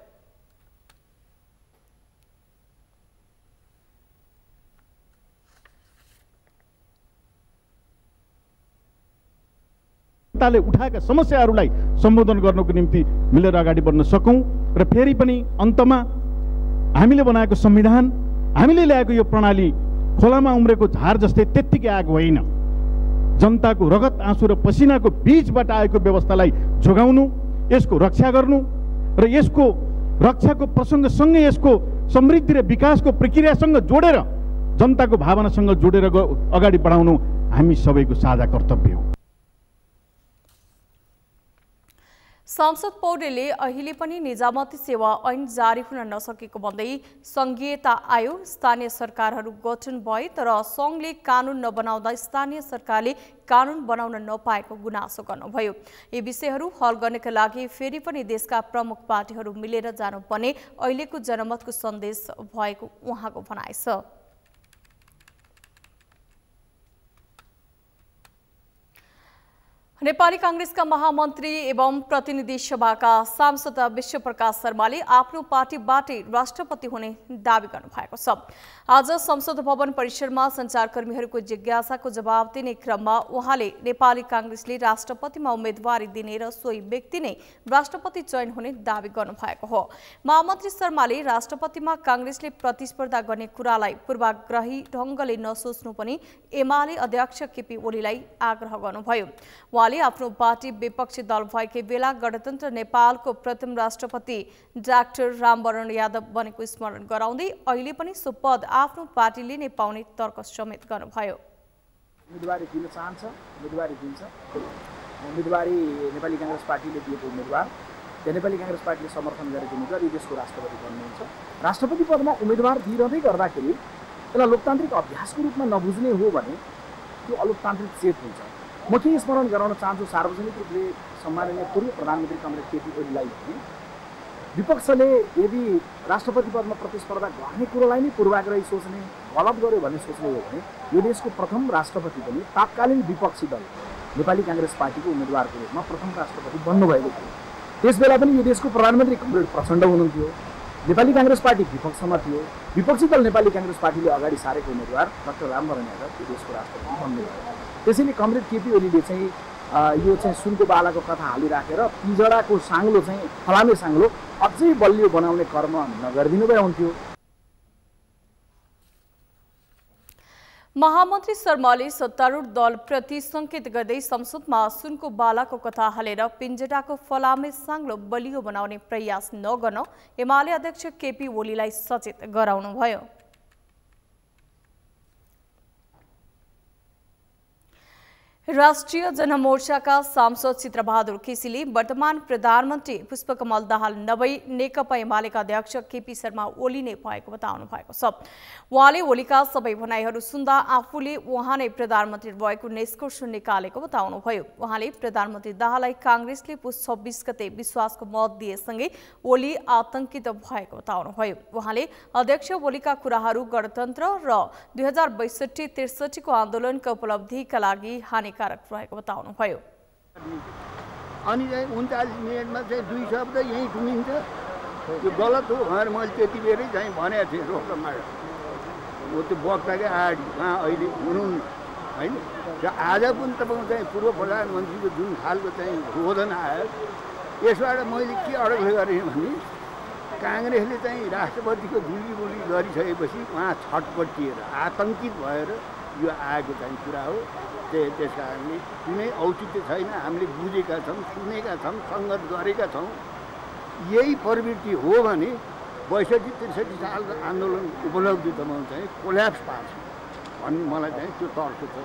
जनताले उठाएका समस्याहरूलाई सम्बोधन गर्नको निम्ति मिलेर अगाडि बढ्न सकौं र फेरि पनि अन्तमा हामीले बनाएको संविधान, हामीले ल्याएको यो प्रणाली खोलामा उम्रेको झार जस्तै त्यत्तिकै आएको होइन। जनताको रगत, आँसु र पसिनाको बीचबाट आएको व्यवस्थालाई जोगाउनु, यसको रक्षा गर्नु र यसको रक्षाको प्रसङ्गसँगै यसको समृद्धि र विकासको प्रक्रियासँग जोडेर, जनताको भावनासँग जोडेर अगाडि बढाउनु हामी सबैको साझा कर्तव्य हो। सांसद पौडेलले अहिले पनि निजामती सेवा ऐन जारी हुन नसकेको भन्दै संघीयता आयो, स्थानीय सरकारहरू गठन भए तर संघले कानुन नबनाउँदा स्थानीय सरकारले कानुन बनाउन नपाएको गुनासो गर्नुभयो। यी विषयहरू हल गर्नका लागि फेरि पनि देशका प्रमुख पार्टीहरू मिलेर जानुपर्ने अहिलेको जनमतको सन्देश भएको उहाँको भनाइ छ। नेपाली कांग्रेसका महामन्त्री एवं प्रतिनिधि सभाका सांसद विश्वप्रकाश शर्माले आफ्नो पार्टीबाटै राष्ट्रपति हुने दावी गर्नुभएको छ। आज संसद भवन परिसरमा सञ्चारकर्मीहरूको जिज्ञासाको जवाब दिने क्रममा उहाँले नेपाली कांग्रेसले राष्ट्रपतिमा उम्मेदवारी दिने र सोही व्यक्ति नै राष्ट्रपति चयन हुने दावी गर्नुभएको हो। महामन्त्री शर्माले राष्ट्रपतिमा कांग्रेसले प्रतिस्पर्धा गर्ने कुरालाई पूर्वाग्रही ढङ्गले नसोच्नु पनि एमाले अध्यक्ष केपी ओलीलाई आग्रह गर्नुभयो। उहाँले आफ्नो पार्टी विपक्षी दल भएकै बेला गणतन्त्र नेपालको प्रथम राष्ट्रपति डाक्टर रामवरण यादव बनेको स्मरण गराउँदै अहिले पनि सो पद आफ्नो पार्टीले नै पाउने तर्क समेत गर्नुभयो। उम्मेदवारी दिन चाहन्छ, उम्मेदवारी दिन्छ। उम्मेदवारी नेपाली कांग्रेस पार्टीले दिएको उम्मेदवार, नेपाली कांग्रेस पार्टीले समर्थन गरेको उम्मेदवार यो देशको राष्ट्रपति बन्नुहुन्छ। राष्ट्रपति पदमा उम्मेदवार दिइरहँदै गर्दाखेरि यसलाई लोकतान्त्रिक अभ्यासको रूपमा नबुझ्ने हो भने त्यो अलोकतान्त्रिक चेत हुन्छ। म के स्मरण गराउन चाहन्छु सार्वजनिक रूपले सम्माननीय पूर्व प्रधानमन्त्री कमरेड केपी ओलीलाई भने विपक्षले यदि राष्ट्रपति पदमा प्रतिस्पर्धा गर्ने कुरोलाई नै पूर्वाग्रही सोच्ने, गलत गर्यो भन्ने सोच्ने हो भने यो देशको प्रथम राष्ट्रपति पनि तात्कालीन विपक्षी दल नेपाली कांग्रेस पार्टीको उम्मेदवारको रूपमा प्रथम राष्ट्रपति बन्नुभएको थियो। त्यसबेला पनि यो देशको प्रधानमन्त्री कमरेड प्रचण्ड हुनुहुन्थ्यो। नेपाली कांग्रेस पार्टी विपक्षमा थियो। विपक्षी दल नेपाली कांग्रेस पार्टीले अगाडि सारेको उम्मेदवार डाक्टर रामवरण यादव यो देशको राष्ट्रपति बन्नुभयो। त्यसैले कमरेड केपी ओलीले चाहिँ यो चाहिँ सुनको बालाको कथा हालिराखेर पिजडाको साङ्लो चाहिँ फलामे साङ्लो अझै बलियो बनाउने कर्म नगरिदिनु भए हुन्थ्यो। महामन्त्री शर्माले सत्तारूढ दलप्रति सङ्केत गर्दै संसदमा सुनको बालाको कथा हालेर पिञ्जडाको फलामे साङ्लो बलियो बनाउने प्रयास नगर्न एमाले अध्यक्ष केपी ओलीलाई सचेत गराउनुभयो। राष्ट्रिय जनमोर्चाका सांसद चित्रबहादुर केसीले वर्तमान प्रधानमन्त्री पुष्पकमल दाहाल नभई नेकपा एमालेका अध्यक्ष केपी शर्मा ओली नै भएको बताउनु भएको छ। उहाँले ओलीका सबै भनाइहरू सुन्दा आफूले उहाँ नै प्रधानमन्त्री भएको निष्कर्ष निकालेको बताउनुभयो। उहाँले प्रधानमन्त्री दाहाललाई काङ्ग्रेसले पुस 26 गते विश्वासको मत दिएसँगै ओली आतंकित भएको बताउनुभयो। उहाँले अध्यक्ष ओलीका कुराहरू गणतन्त्र र 2062-63 को आन्दोलनका उपलब्धिका लागि हानिकारक रहेको बताउनुभयो। अनि 39 मिनेटमा चाहिँ 2 शब्द यहीँ सुनिन्छ, त्यो गलत हो भनेर मैले त्यति बेरै चाहिँ भनेको थिएँ रोक्नमा। म त्यो वक्ताकै आडी उहाँ अहिले हुनुहुन्न होइन। र आज पनि तपाईँको चाहिँ पूर्व प्रधानमन्त्रीको जुन खालको चाहिँ रोदन आयो, यसबाट मैले के अडल गरेँ भने काङ्ग्रेसले चाहिँ राष्ट्रपतिको गुली गरिसकेपछि उहाँ छटपटिएर आतङ्कित भएर यो आएको चाहिँ कुरा हो। त्यस कारणले कुनै औचित्य छैन। हामीले बुझेका छौँ, सुनेका छौँ, सङ्गत गरेका छौँ। यही प्रवृत्ति हो भने 62-63 सालको आन्दोलन उपलब्धि तपाईँ चाहिँ कोल्याप्स पार्छ भन्ने मलाई चाहिँ त्यो तर्क छ।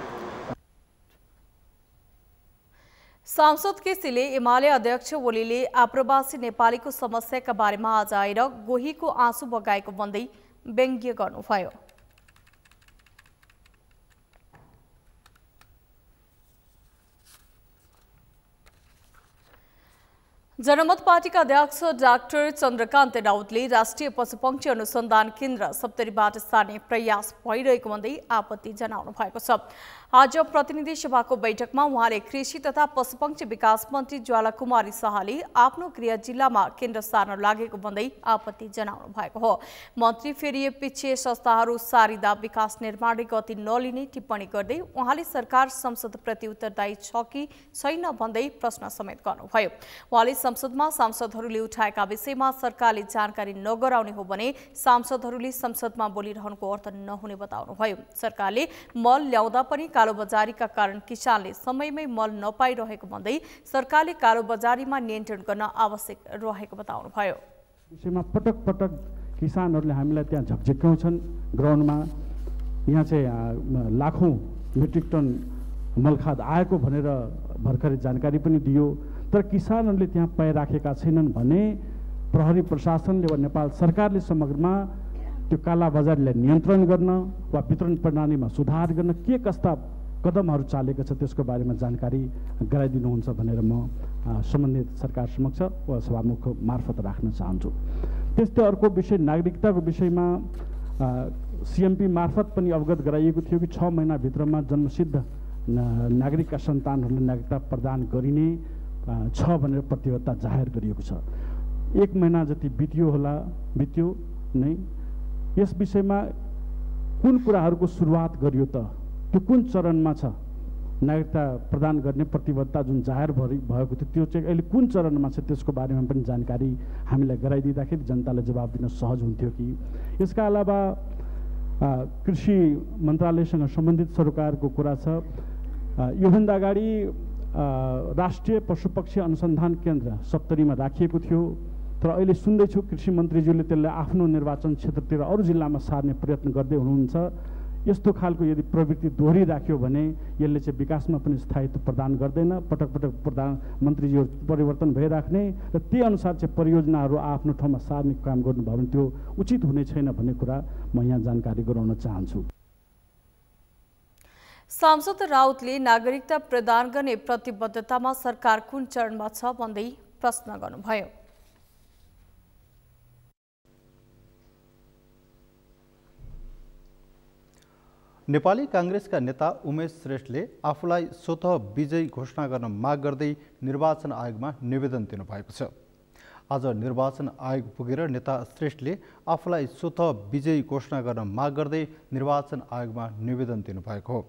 सांसद केसीले एमाले अध्यक्ष ओलीले आप्रवासी नेपालीको समस्याका बारेमा आज आएर गोहीको आँसु बगाएको भन्दै व्यङ्ग्य गर्नुभयो। जनमत पार्टीका अध्यक्ष डाक्टर चन्द्रकान्त राउतले राष्ट्रिय पशुपक्षी अनुसन्धान केन्द्र सप्तरीबाट सार्ने प्रयास भइरहेको भन्दै आपत्ति जनाउनु भएको छ। आज प्रतिनिधि सभाको बैठकमा उहाँले कृषि तथा पशुपक्षी विकास मन्त्री ज्वाला कुमारी शाहले आफ्नो गृह जिल्लामा केन्द्र सार्न लागेको भन्दै आपत्ति जनाउनु भएको हो। मन्त्री फेरि पछि संस्थाहरू सारिँदा विकास निर्माणले गति नलिने टिप्पणी गर्दै उहाँले सरकार संसदप्रति उत्तरदायी छ कि छैन भन्दै प्रश्न समेत गर्नुभयो। उहाँले संसदमा सांसदहरूले उठाएका विषयमा सरकारले जानकारी नगराउने हो भने सांसदहरूले संसदमा बोलिरहनुको अर्थ नहुने बताउनुभयो। सरकारले मल ल्याउँदा पनि कालोबजारीका कारण किसानले समयमै मल नपाइरहेको भन्दै सरकारले कालोबजारीमा नियन्त्रण गर्न आवश्यक रहेको बताउनुभयो। विषयमा पटक पटक किसानहरूले हामीलाई त्यहाँ झकझक्याउँछन्। ग्राउन्डमा यहाँ चाहिँ लाखौँ मेट्रिक टन मलखाद आएको भनेर भर्खरै जानकारी पनि दियो, तर किसानहरूले त्यहाँ पाइराखेका छैनन् भने प्रहरी प्रशासनले वा नेपाल सरकारले समग्रमा त्यो कालाबजारीलाई नियन्त्रण गर्न वा वितरण प्रणालीमा सुधार गर्न के कस्ता कदमहरू चालेका छ त्यसको बारेमा जानकारी गराइदिनुहुन्छ भनेर म सम्बन्धित सरकार समक्ष वा सभामुख मार्फत राख्न चाहन्छु। त्यस्तै अर्को विषय नागरिकताको विषयमा सिएमपी मार्फत पनि अवगत गराइएको थियो कि 6 महिनाभित्रमा जन्मसिद्ध नागरिकका सन्तानहरूलाई नागरिकता प्रदान गरिने छ भनेर प्रतिबद्धता जाहेर गरिएको छ। 1 महिना जति बित्यो नै यस विषयमा कुन कुराहरूको सुरुवात गरियो त, त्यो कुन चरणमा छ? नागरिकता प्रदान गर्ने प्रतिबद्धता जुन जाहेर भएको थियो त्यो चाहिँ अहिले कुन चरणमा छ त्यसको बारेमा पनि जानकारी हामीलाई गराइदिँदाखेरि जनतालाई जवाब दिन सहज हुन्थ्यो कि। यसका अलावा कृषि मन्त्रालयसँग सम्बन्धित सरकारको कुरा छ। योभन्दा अगाडि राष्ट्रिय पशुपक्षी अनुसन्धान केन्द्र सप्तरीमा राखिएको थियो, तर अहिले सुन्दैछु कृषि मन्त्रीज्यूले त्यसलाई आफ्नो निर्वाचन क्षेत्रतिर अरू जिल्लामा सार्ने प्रयत्न गर्दै हुनुहुन्छ। यस्तो खालको यदि प्रवृत्ति दोहोरिराख्यो भने यसले चाहिँ विकासमा पनि स्थायित्व प्रदान गर्दैन। पटक पटक प्रधानमन्त्रीज्यू परिवर्तन भइराख्ने र त्यही अनुसार चाहिँ परियोजनाहरू आफ्नो ठाउँमा सार्ने काम गर्नुभयो भने त्यो उचित हुने छैन भन्ने कुरा म यहाँ जानकारी गराउन चाहन्छु। सांसद राउतले नागरिकता प्रदान गर्ने प्रतिबद्धतामा सरकार कुन चरणमा छ भन्दै प्रश्न गर्नुभयो। नेपाली काङ्ग्रेसका नेता उमेश श्रेष्ठले आफूलाई स्वतः विजयी घोषणा गर्न माग गर्दै निर्वाचन आयोगमा निवेदन दिनुभएको छ। आज निर्वाचन आयोग पुगेर नेता श्रेष्ठले आफूलाई स्वतः विजयी घोषणा गर्न माग गर्दै निर्वाचन आयोगमा निवेदन दिनुभएको हो।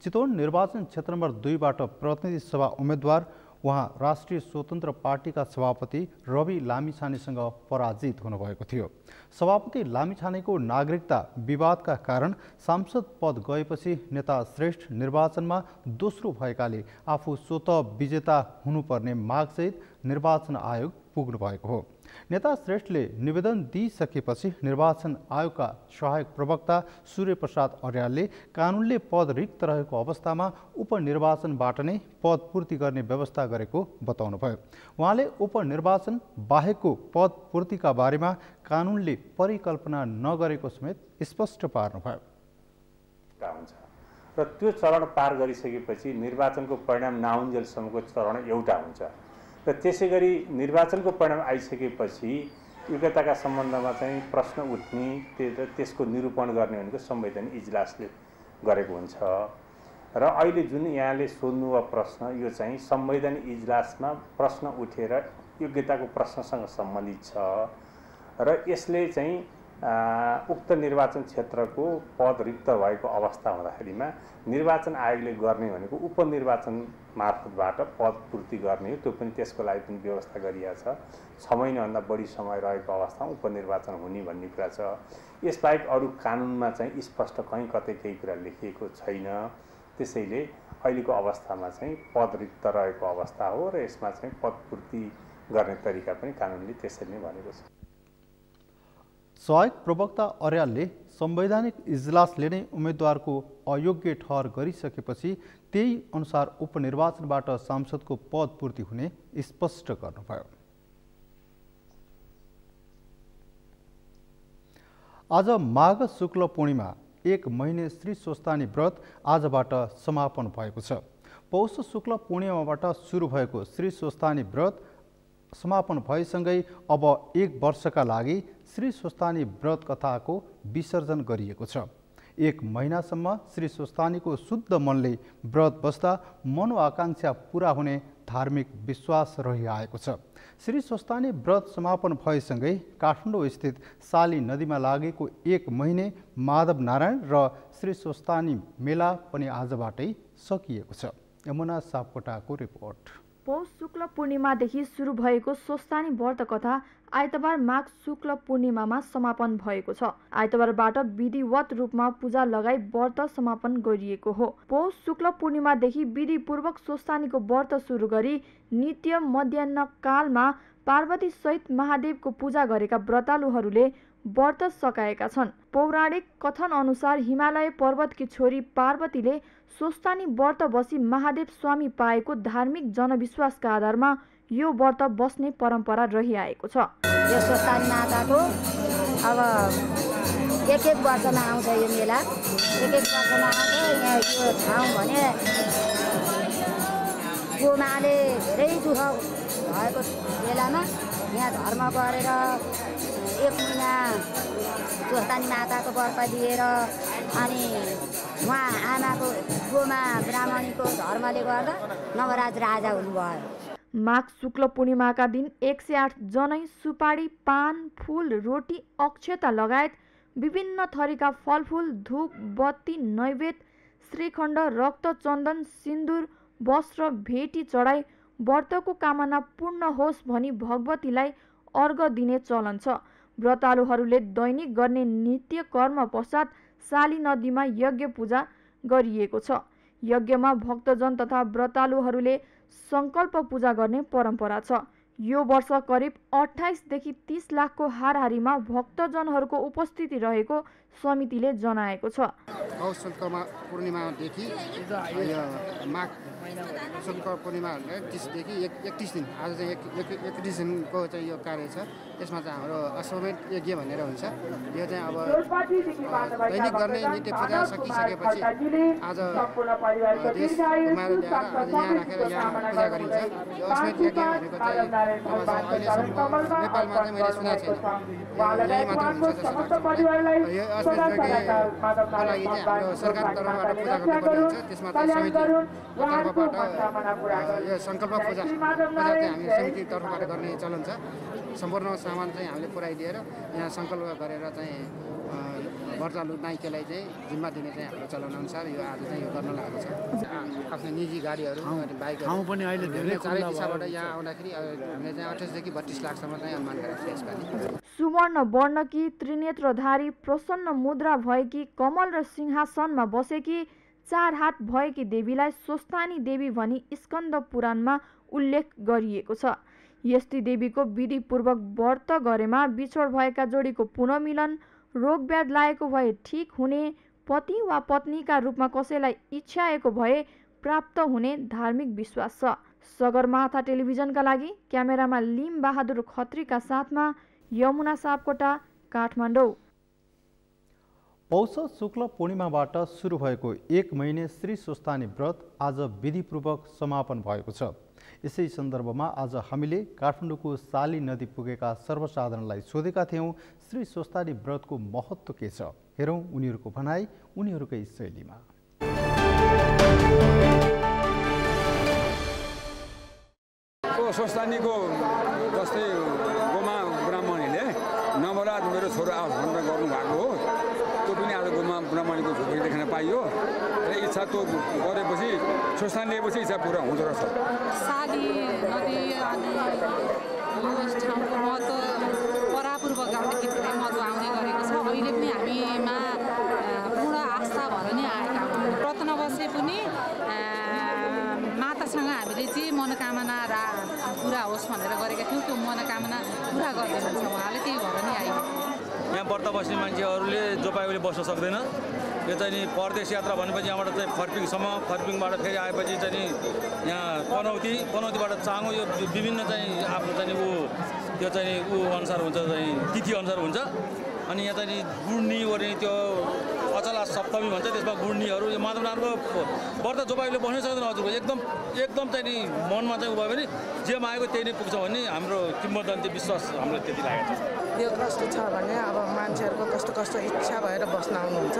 चितवन निर्वाचन क्षेत्र नम्बर 2बाट प्रतिनिधि सभा उम्मेद्वार उहाँ राष्ट्रिय स्वतन्त्र पार्टीका सभापति रवि लामिछानेसँग पराजित हुनुभएको थियो। सभापति लामिछानेको नागरिकता विवादका कारण सांसद पद गएपछि नेता श्रेष्ठ निर्वाचनमा दोस्रो भएकाले आफू स्वतः विजेता हुनुपर्ने मागसहित निर्वाचन आयोग पुग्नु भएको हो। नेता श्रेष्ठले निवेदन दिइसकेपछि निर्वाचन आयोगका सहायक प्रवक्ता सूर्य प्रसाद अर्यालले कानुनले पद रिक्त रहेको अवस्थामा उपनिर्वाचनबाट नै पद पूर्ति गर्ने व्यवस्था गरेको बताउनुभयो। उहाँले उपनिर्वाचन बाहेकको पद पूर्तिका बारेमा कानुनले परिकल्पना नगरेको समेत स्पष्ट पार्नुभयो। र त्यो चरण पार गरिसकेपछि निर्वाचनको परिणाम नआउन्जेलसम्मको चरण एउटा हुन्छ र त्यसै गरी निर्वाचनको परिणाम आइसकेपछि योग्यताका सम्बन्धमा चाहिँ प्रश्न उठ्ने त्यसको निरूपण गर्ने भनेको संवैधानिक इजलासले गरेको हुन्छ र अहिले जुन यहाँले सोध्नुभयो प्रश्न यो चाहिँ संवैधानिक इजलासमा प्रश्न उठेर योग्यताको प्रश्नसँग सम्बन्धित छ र यसले चाहिँ उक्त निर्वाचन क्षेत्रको पद रिक्त भएको अवस्था हुँदाखेरिमा निर्वाचन आयोगले गर्ने भनेको उपनिर्वाचन मार्फतबाट पद पूर्ति गर्ने हो। त्यो पनि त्यसको लागि पनि व्यवस्था गरिएको छ। 6 महिनाभन्दा बढी समय रहेको अवस्थामा उपनिर्वाचन हुने भन्ने कुरा छ। यसबाहेक अरू कानुनमा चाहिँ स्पष्ट कहीँ कतै केही कुरा लेखिएको छैन। त्यसैले अहिलेको अवस्थामा चाहिँ पद रिक्त रहेको अवस्था हो र यसमा चाहिँ पद पूर्ति गर्ने तरिका पनि कानुनले त्यसरी नै भनेको छ। सहायक प्रवक्ता अर्यालले संवैधानिक इजलासले नै उम्मेद्वारको अयोग्य ठहर गरिसकेपछि त्यही अनुसार उपनिर्वाचनबाट सांसदको पद पूर्ति हुने स्पष्ट गर्नुभयो। आज माघ शुक्ल पूर्णिमा 1 महिने श्री स्वस्थानी व्रत आजबाट समापन भएको छ। पौष शुक्ल पूर्णिमाबाट सुरु भएको श्री स्वस्थानी व्रत समापन भएसँगै अब 1 वर्षका लागि श्री स्वस्थानी व्रत कथाको विसर्जन गरिएको छ। 1 महिनासम्म श्री स्वस्थानीको शुद्ध मनले व्रत बस्दा मनोआकांक्षा पूरा हुने धार्मिक विश्वास रहिआएको छ। श्री स्वस्थानी व्रत समापन भएसँगै काठमाडौँ स्थित साली नदीमा लागेको 1 महिने माधव नारायण र श्री स्वस्थानी मेला पनि आजबाटै सकिएको छ। यमुना सापकोटाको रिपोर्ट। पौष शुक्ल पूर्णिमादेखि सुरु भएको स्वस्थानी व्रत कथा आइतबार माघ शुक्ल पूर्णिमामा समापन भएको छ। आइतबारबाट विधिवत रूपमा पूजा लगाई व्रत समापन गरिएको हो। पौष शुक्ल पूर्णिमादेखि विधिपूर्वक स्वस्थानीको व्रत सुरु गरी नित्य मध्याह्न कालमा पार्वती सहित महादेवको पूजा गरेका व्रतालुहरूले व्रत सकाएका छन्। पौराणिक कथन अनुसार हिमालय पर्वतकी छोरी पार्वतीले स्वस्थानी व्रत बसी महादेव स्वामी पाएको धार्मिक जनविश्वासका आधारमा यो व्रत बस्ने परम्परा रहिआएको छ। यो स्वस्थानी माताको अब एक वर्षमा आउँछ यो मेला। एक वर्षमा आउँछ। यहाँ यो ठाउँ भने गोमाले धेरै दुःख भएको बेलामा यहाँ धर्म गरेर 1 महिना स्वस्थानी माताको व्रत लिएर अनि उहाँ आमाको गोमा ब्राह्मणीको धर्मले गर्दा नवराज राजा हुनुभयो। माघ शुक्ल पूर्णिमाका दिन 108 जनै सुपारी पान फूल रोटी अक्षता लगायत विभिन्न थरीका फलफूल धूप बत्ती नैवेद्य श्रीखण्ड रक्त चन्दन सिन्दुर वस्त्र भेटी चढाई व्रतको कामना पूर्ण होस् भनी भगवतीलाई अर्घ दिने चलन छ। व्रतालुहरूले दैनिक गर्ने नित्य कर्म पश्चात साली नदीमा यज्ञ पूजा गरिएको छ। यज्ञमा भक्तजन तथा व्रतालुहरूले संकल्प पूजा गर्ने परम्परा छ। यो वर्ष करिब 28 देखि 30 लाखको हाराहारीमा भक्तजनहरूको उपस्थिति रहेको समितिले जनाएको छ। पौष शुक्ल पूर्णिमादेखि माघ शुक्ल पूर्णिमा 30 देखि 31 दिन आज चाहिँ 31 दिनको चाहिँ यो कार्य छ। यसमा चाहिँ हाम्रो अश्वमेध यज्ञ भनेर हुन्छ। यो चाहिँ अब दैनिक गर्ने नित्य पूजा सकिसकेपछि आज देश घुमाएर ल्याएर आज यहाँ राखेर यहाँ पूजा गरिन्छ। यो अश्वमेध यज्ञ भनेको चाहिँ अब अहिलेसम्म नेपालमा चाहिँ मैले सुनेको छैन। यही मात्र हुन्छ जस्तो लाग्छ। यो अश्वमेध यज्ञको लागि चाहिँ हाम्रो सरकारको तर्फबाट पूजा गर्नुपर्ने हुन्छ। त्यसमा चाहिँ समितिको तर्फबाट यो सङ्कल्प पूजा चाहिँ हामी समितिको तर्फबाट गर्ने चलन छ। सम्पूर्ण सामान चाहिँ हामीले पुऱ्याइदिएर यहाँ सङ्कल्प गरेर चाहिँ व्रतालु नाइकेलाई चाहिँ जिम्मा दिने चाहिँ हाम्रो चलनअनुसार यो आज चाहिँ यो गर्न लागेको छ। आफ्नो निजी गाडीहरू बाइकहरू ठाउँ पनि अहिले धेरै चारै दिशाबाट यहाँ आउँदाखेरि हामीले चाहिँ 28 देखि 32 लाखसम्म चाहिँ अनुमान गरेको छ यसपालि। सुवर्ण वर्णकी त्रिनेत्रधारी प्रसन्न मुद्रा भएकी कमल र सिंहासनमा बसेकी 4 हात भएकी देवीलाई स्वस्थानी देवी भनी स्कन्द पुराणमा उल्लेख गरिएको छ। यस्ती देवीको विधिपूर्वक व्रत गरेमा बिछोड भएका जोडीको पुनर्मिलन, रोगव्याध लागेको भए ठिक हुने, पति वा पत्नीका रूपमा कसैलाई इच्छाएको भए प्राप्त हुने धार्मिक विश्वास छ। सगरमाथा टेलिभिजनका लागि क्यामेरामा लिम बहादुर खत्रीका साथमा यमुना सापकोटा, काठमाडौँ। पौष शुक्ल पूर्णिमाबाट सुरु भएको 1 महिने श्री स्वस्थानी व्रत आज विधिपूर्वक समापन भएको छ। यसै सन्दर्भमा आज हामीले काठमाडौँको साली नदी पुगेका सर्वसाधारणलाई सोधेका थियौँ श्री स्वस्थानी व्रतको महत्त्व के छ। हेरौँ उनीहरूको भनाई उनीहरूकै शैलीमा। स्वस्थानीको जस्तै गोमा ब्राह्मणीले नवरात मेरो छोरो आओस् भनेर गर्नुभएको हो, त्यो पनि आज गोमा ब्राह्मणीको झोपडी देख्न पाइयो र इच्छा त्यो गरेपछि स्वस्थानी लिएपछि इच्छा पुरा हुँदो रहेछ। साली नदी अनि यस ठाउँको महत्त्व परापूर्व गाउँदेखि धेरै महत्त्व आउने गरेको छ। अहिले पनि हामीमा पूर्ण आस्था भएर नै आएका हौँ। व्रत नबसे पनि मातासँग हामीले जे मनोकामना पुरा होस् भनेर गरेका थियौँ, त्यो मनोकामना पुरा गरिदिनुहुन्छ उहाँले, त्यही भएर नै आयो। यहाँ व्रत बस्ने मान्छेहरूले जो पाएले बस्न सक्दैन। यो चाहिँ नि परदेश यात्रा भनेपछि यहाँबाट चाहिँ फर्पिङसम्म, फर्पिङबाट फेरि आएपछि चाहिँ नि यहाँ पनौतीबाट चाँगो, यो विभिन्न चाहिँ आफ्नो चाहिँ त्यो चाहिँ अनुसार हुन्छ, चाहिँ तिथि अनुसार हुन्छ। अनि यहाँ चाहिँ नि गुड्नी ओर्ने त्यो अचला सप्तमी भन्छ, त्यसमा गुड्नीहरू यो माधवनाथको व्रत जो पाइले बस्नै सक्दैन हजुरको। एकदम चाहिँ नि मनमा चाहिँ भयो भने जे मागेको त्यही नै पुग्छ भन्ने हाम्रो किम्वदन्ती विश्वास हाम्रो त्यति लागेको छ। यो कस्तो छ भने अब मान्छेहरूको कस्तो कस्तो इच्छा भएर बस्न आउनुहुन्छ।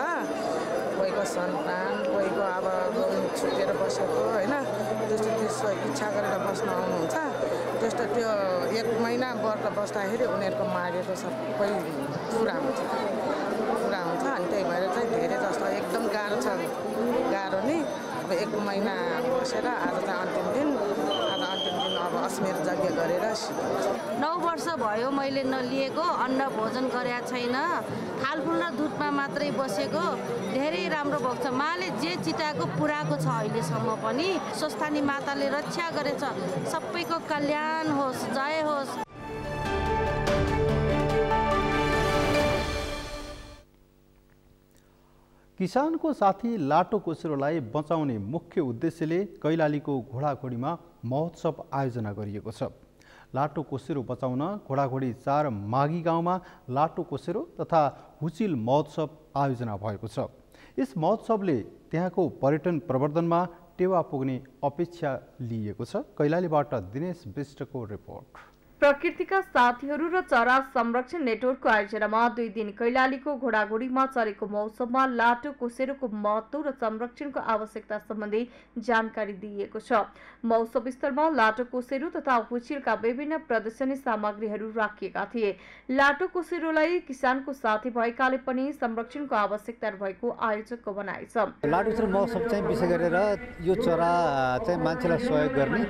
कोहीको सन्तान, कोहीको अब छुटेर बसेको होइन, त्यस्तो इच्छा गरेर बस्न आउनुहुन्छ। त्यस्तो त्यो 1 महिना व्रत बस्दाखेरि उनीहरूको मागेको सबै पुरा हुन्छ। अनि त्यही भएर चाहिँ धेरै जस्तो एकदम गाह्रो छ, गाह्रो नि। अब 1 महिना बसेर आज चाहिँ अन्तिम दिन अब अस्मेर यज्ञ गरेर 9 वर्ष भयो मैले नलिएको, अन्न भोजन गरेका छैन, थालफुल र दुधमा मात्रै बसेको। धेरै राम्रो भएको छ। माले जे चिताएको पुराको छ अहिलेसम्म पनि। स्वस्थानी माताले रक्षा गरेछ। सबैको कल्याण होस्, जय होस्। किसानको साथी लाटोकोसेरोलाई बचाउने मुख्य उद्देश्यले कैलालीको घोडाघोडीमा महोत्सव आयोजना गरिएको छ। लाटोकोसेरो बचाउन घोडाघोडी 4 मागी गाउँमा लाटोकोसेरो तथा हुचिल महोत्सव आयोजना भएको छ। यस महोत्सवले त्यहाँको पर्यटन प्रवर्धनमा टेवा पुग्ने अपेक्षा लिएको छ। कैलालीबाट दिनेश विष्टको रिपोर्ट। प्रकृतिका साथीहरू र चरा संरक्षण नेटवर्कको आयोजनामा 2 दिन कैलालीको घोडाघोडीमा चलेको महोत्सवमा लाटोकोसेरोको महत्त्व र संरक्षणको आवश्यकता सम्बन्धी जानकारी दिइएको छ। महोत्सव स्थलमा लाटोकोसेरो तथा हुचिलका विभिन्न प्रदर्शनी सामग्रीहरू राखिएका थिए। लाटोकोसेरोलाई किसानको साथी भएकाले पनि संरक्षणको आवश्यकता भएको आयोजकको भनाइ छ। लाटोकोसेरो महोत्सव चाहिँ विशेष गरेर यो चरा चाहिँ मान्छेलाई सहयोग गर्ने,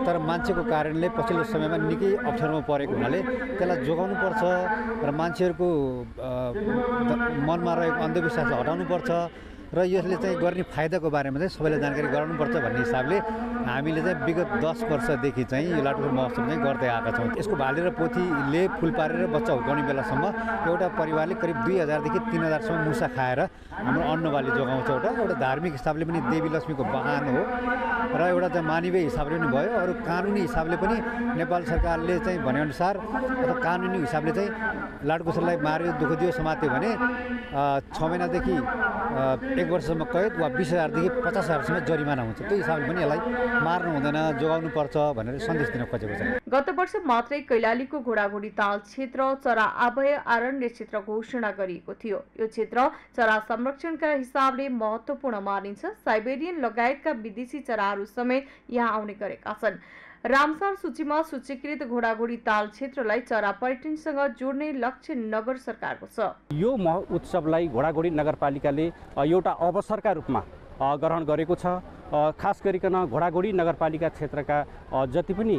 तर मान्छेको कारणले पछिल्लो समयमा निकै अप्ठ्यारोमा परेको हुनाले त्यसलाई जोगाउनुपर्छ र मान्छेहरूको मनमा रहेको अन्धविश्वास हटाउनुपर्छ र यसले चाहिँ गर्ने फाइदाको बारेमा चाहिँ सबैलाई जानकारी गराउनुपर्छ भन्ने हिसाबले हामीले चाहिँ विगत 10 वर्षदेखि चाहिँ यो लाटोकोसेरो महोत्सव चाहिँ गर्दै आएका छौँ। यसको भाले र पोथीले फुल पारेर बच्चा हुर्काउने बेलासम्म एउटा परिवारले करिब 2000 देखि 3000सम्म मुसा खाएर हाम्रो अन्नबाली जोगाउँछ। एउटा धार्मिक हिसाबले पनि देवी लक्ष्मीको वाहन हो र एउटा चाहिँ मानवीय हिसाबले पनि भयो, अरू कानुनी हिसाबले पनि नेपाल सरकारले चाहिँ भनेअनुसार अथवा कानुनी हिसाबले चाहिँ लाटोकोसेरोलाई मार्यो, दुःख दियो, समात्यो भने 6 महिनादेखि 1 वर्षसम्म कैद वा 20,000 देखि 50,000सम्म जरिमाना हुन्छ। त्यो हिसाबले पनि यसलाई मार्नु हुँदैन, जोगाउनुपर्छ भनेर सन्देश दिन खोजेको छ। गत वर्ष मात्रै कैलालीको घोडाघोडी ताल क्षेत्र चरा अभय अरण्य क्षेत्र घोषणा गरिएको थियो। यो क्षेत्र चरा संरक्षणका हिसाबले महत्त्वपूर्ण मानिन्छ। साइबेरियन लगायतका विदेशी चराहरू समेत यहाँ आउने गरेका छन्। रामसर सूचीमा सूचीकृत घोडाघोडी ताल क्षेत्रलाई चरा पर्यटनसँग जोड्ने लक्ष्य नगर सरकारको छ। यो उत्सवलाई घोडाघोडी नगरपालिकाले एउटा अवसरका रूपमा ग्रहण गरेको छ। खास गरिकन घोडाघोडी नगरपालिका क्षेत्रका जति पनि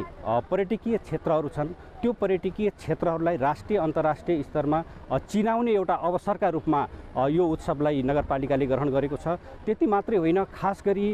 पर्यटकीय क्षेत्रहरू छन् त्यो पर्यटकीय क्षेत्रहरूलाई राष्ट्रिय अन्तर्राष्ट्रिय स्तरमा चिनाउने एउटा अवसरका रूपमा यो उत्सवलाई नगरपालिकाले ग्रहण गरेको छ। त्यति मात्रै होइन, खास गरी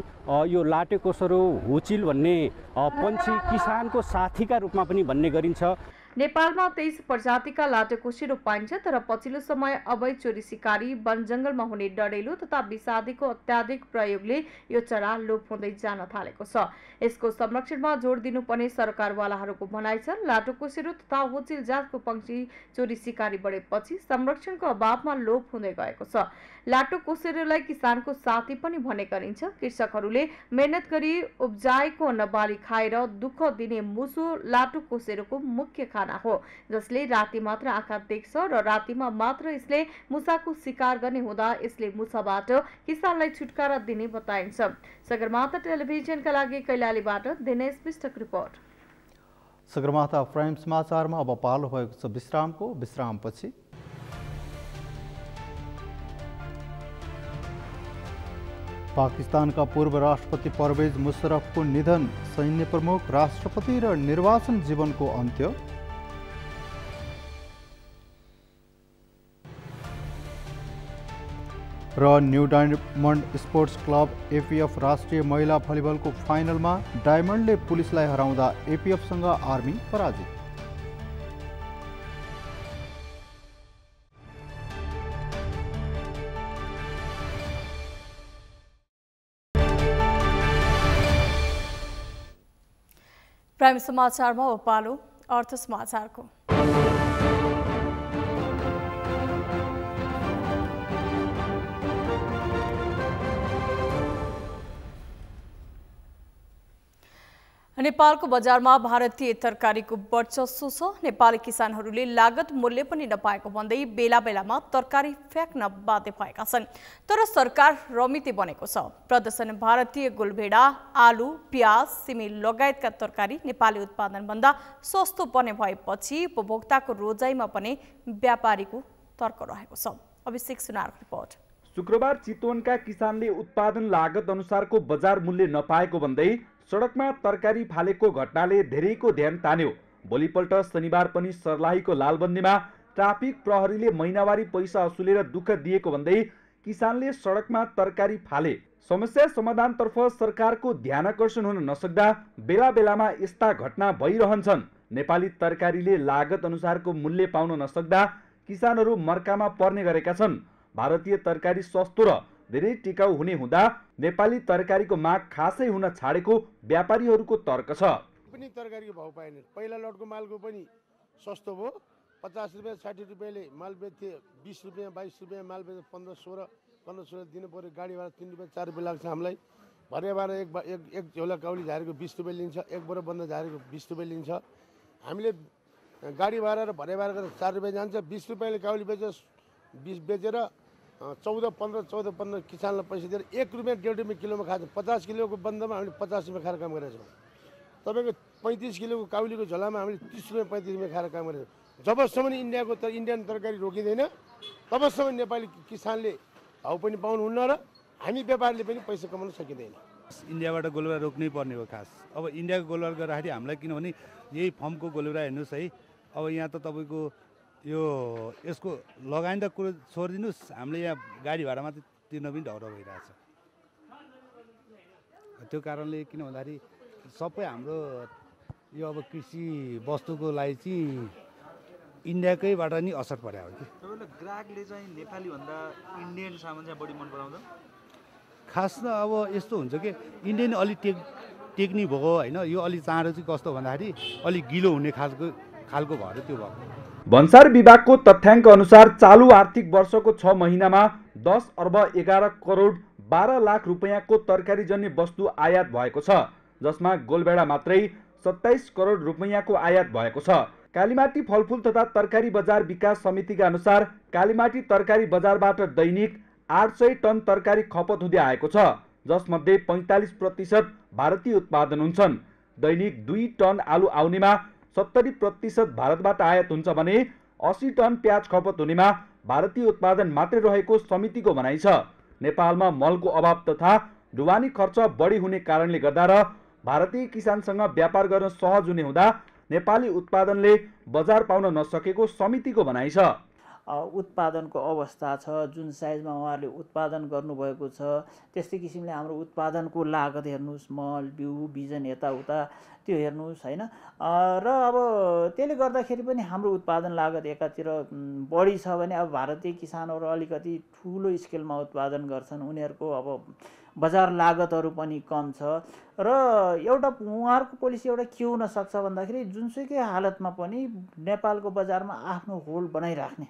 यो लाटेकोसेरो हुचिल भन्ने पन्छी किसानको साथीका रूपमा पनि भन्ने गरिन्छ। नेपालमा 23 प्रजातिका लाटेकोसेरो पाइन्छ, तर पछिल्लो समय अवैध चोरी सिकारी, वन जंगलमा हुने डढेलो तथा विषादीको अत्याधिक प्रयोगले यो चरा लोप हुँदै जान थालेको छ। यसको संरक्षणमा जोड दिनुपर्ने सरकारवालाहरूको भनाइ छ। लाटेकोसेरो तथा हुचिल जातको पंक्षी चोरी सिकारी बढेपछि संरक्षणको अभावमा लोप हुँदै गएको छ। लाटोकोसेरोलाई किसानको साथी पनि भन्ने गरिन्छ। कृषकहरूले मेहनत गरी उब्जाएको अन्नबाली खाएर दुःख दिने मुसो लाटोकोसेरोको मुख्य खाना हो, जसले राति मात्र आँखा देख्छ र रातिमा मात्र यसले मुसाको शिकार गर्ने हुँदा यसले मुसाबाट किसानलाई छुटकारा दिने बताइन्छ। सगरमाथा टेलिभिजनका लागि कैलालीबाट दिनेश विष्टको रिपोर्ट। सगरमाथा प्राइम समाचारमा अब पालो भएको छ विश्रामको। विश्रामपछि पाकिस्तानका पूर्व राष्ट्रपति परवेज मुशर्रफको निधन, सैन्य प्रमुख, राष्ट्रपति र निर्वाचन जीवनको अन्त्य। र new diamond sports club APF राष्ट्रिय महिला भलिबलको फाइनलमा डायमन्डले पुलिसलाई हराउँदा एपीएफसँग आर्मी पराजित। प्राइम समाचारमा अब पालो अर्थ समाचारको। नेपालको बजारमा भारतीय तरकारीको वर्चस्व छ। नेपाली किसानहरूले लागत मूल्य पनि नपाएको भन्दै बेला बेलामा तरकारी फ्याँक्न बाध्य भएका छन्। तर सरकार रमिते बनेको छ। प्रदर्शन भारतीय गोलभेडा, आलु, प्याज, सिमी लगायतका तरकारी नेपाली उत्पादनभन्दा सस्तो पर्ने भएपछि उपभोक्ताको रोजाइमा पनि व्यापारीको तर्क रहेको छ। अभिषेक सुनारको रिपोर्ट। शुक्रबार चितवनका किसानले उत्पादन लागत अनुसारको बजार मूल्य नपाएको भन्दै सडकमा तरकारी फालेको घटनाले धेरैको ध्यान तान्यो। भोलिपल्ट शनिबार पनि सर्लाहीको लालबन्दीमा ट्राफिक प्रहरीले महिनावारी पैसा असुलेर दुःख दिएको भन्दै किसानले सडकमा तरकारी फाले। समस्या समाधानतर्फ सरकारको ध्यानकर्षण हुन नसक्दा बेला बेलामा यस्ता घटना भइरहन्छन्। नेपाली तरकारीले लागत अनुसारको मूल्य पाउन नसक्दा किसानहरू मर्कामा पर्ने गरेका छन्। भारतीय तरकारी सस्तो र धेरै टिकाउ हुने हुँदा नेपाली तरकारीको माग खासै हुन छाडेको व्यापारीहरूको तर्क छ। पनि तरकारीको भाउ पाएन। पहिला लटको मालको पनि सस्तो भयो। 50 रुपियाँ 60 रुपियाँले माल बेच्थे, 20 रुपियाँ 22 रुपियाँ माल बेच्दा 15-16 दिनु पर्यो। गाडी भाडा 3 रुपियाँ 4 रुपियाँ लाग्छ हामीलाई। भरे भाडा एक झोला काउली झारेको 20 रुपियाँ लिन्छ, एक बोरा बन्द झारेको 20 रुपियाँ लिन्छ। हामीले गाडी भाडा र भरे भाडा गरेर 4 रुपियाँ जान्छ। 20 रुपियाँले काउली बेचेर 14-15 किसानलाई पैसा दिएर 1 रुपियाँ 1.5 रुपियाँ किलोमा खान्छ। 50 किलोको बन्दमा हामीले 50 रुपियाँ खाएर काम गरेका छौँ। तपाईँको 35 किलोको काउलीको झोलामा हामीले 30 रुपियाँ 35 रुपियाँ खाएर काम गरेका छौँ। जबसम्म इन्डियन तरकारी रोकिँदैन तबसम्म नेपाली किसानले भाउ पनि पाउनुहुन्न र हामी व्यापारीले पनि पैसा कमाउन सकिँदैन। इन्डियाबाट गोलभेडा रोक्नै पर्ने हो खास। अब इन्डियाको गोलभेडा गर्दाखेरि हामीलाई किनभने यही फर्मको गोलभेडा हेर्नुहोस् है। अब यहाँ त तपाईँको यो यसको लगानी त कुरो छोडिदिनुहोस्, हामीले यहाँ गाडी भाडा मात्रै तिर्न पनि ढौरो भइरहेछ। त्यो कारणले किन भन्दाखेरि सबै हाम्रो यो अब कृषि वस्तुको लागि चाहिँ इन्डियाकैबाट नि असर पर्यो हो कि। तपाईँलाई ग्राहकले चाहिँ नेपाली भन्दा इन्डियन सामान चाहिँ बढी मन पराउँछ? खास त अब यस्तो हुन्छ कि इन्डियन अलिक टेक्निक भएको होइन, यो अलिक चाँडो चाहिँ कस्तो भन्दाखेरि अलिक गिलो हुने खालको भएर त्यो भएको। भन्सार विभागको तथ्याङ्क अनुसार चालु आर्थिक वर्षको 6 महिनामा 10 अर्ब 11 करोड 12 लाख रुपैयाँको तरकारीजन्य वस्तु आयात भएको छ, जसमा गोलभेडा मात्रै 27 करोड रुपैयाँको आयात भएको छ। कालीमाटी फलफुल तथा तरकारी बजार विकास समितिका अनुसार कालीमाटी तरकारी बजारबाट दैनिक 800 टन तरकारी खपत हुँदै आएको छ, जसमध्ये 45% भारतीय उत्पादन हुन्छन्। दैनिक 2 टन आलु आउनेमा 70% भारतबाट आयात हुन्छ भने 80 टन प्याज खपत हुनेमा भारतीय उत्पादन मात्रै रहेको समितिको भनाइ छ। नेपालमा मलको अभाव तथा ढुवानी खर्च बढी हुने कारणले गर्दा र भारतीय किसानसँग व्यापार गर्न सहज हुने हुँदा नेपाली उत्पादनले बजार पाउन नसकेको समितिको भनाइ छ। उत्पादनको अवस्था छ, जुन साइजमा उहाँहरूले उत्पादन गर्नुभएको छ त्यस्तै किसिमले हाम्रो उत्पादनको लागत हेर्नुहोस्, मल बिउ बिजन यताउता त्यो हेर्नुहोस् होइन। र अब त्यसले गर्दाखेरि पनि हाम्रो उत्पादन लागत एकातिर बढी छ भने अब भारतीय किसानहरू अलिकति ठुलो स्केलमा उत्पादन गर्छन्, उनीहरूको अब बजार लागतहरू पनि कम छ। र एउटा उहाँहरूको पोलिसी एउटा के हुन सक्छ भन्दाखेरि जुनसुकै हालतमा पनि नेपालको बजारमा आफ्नो होल्ड बनाइराख्ने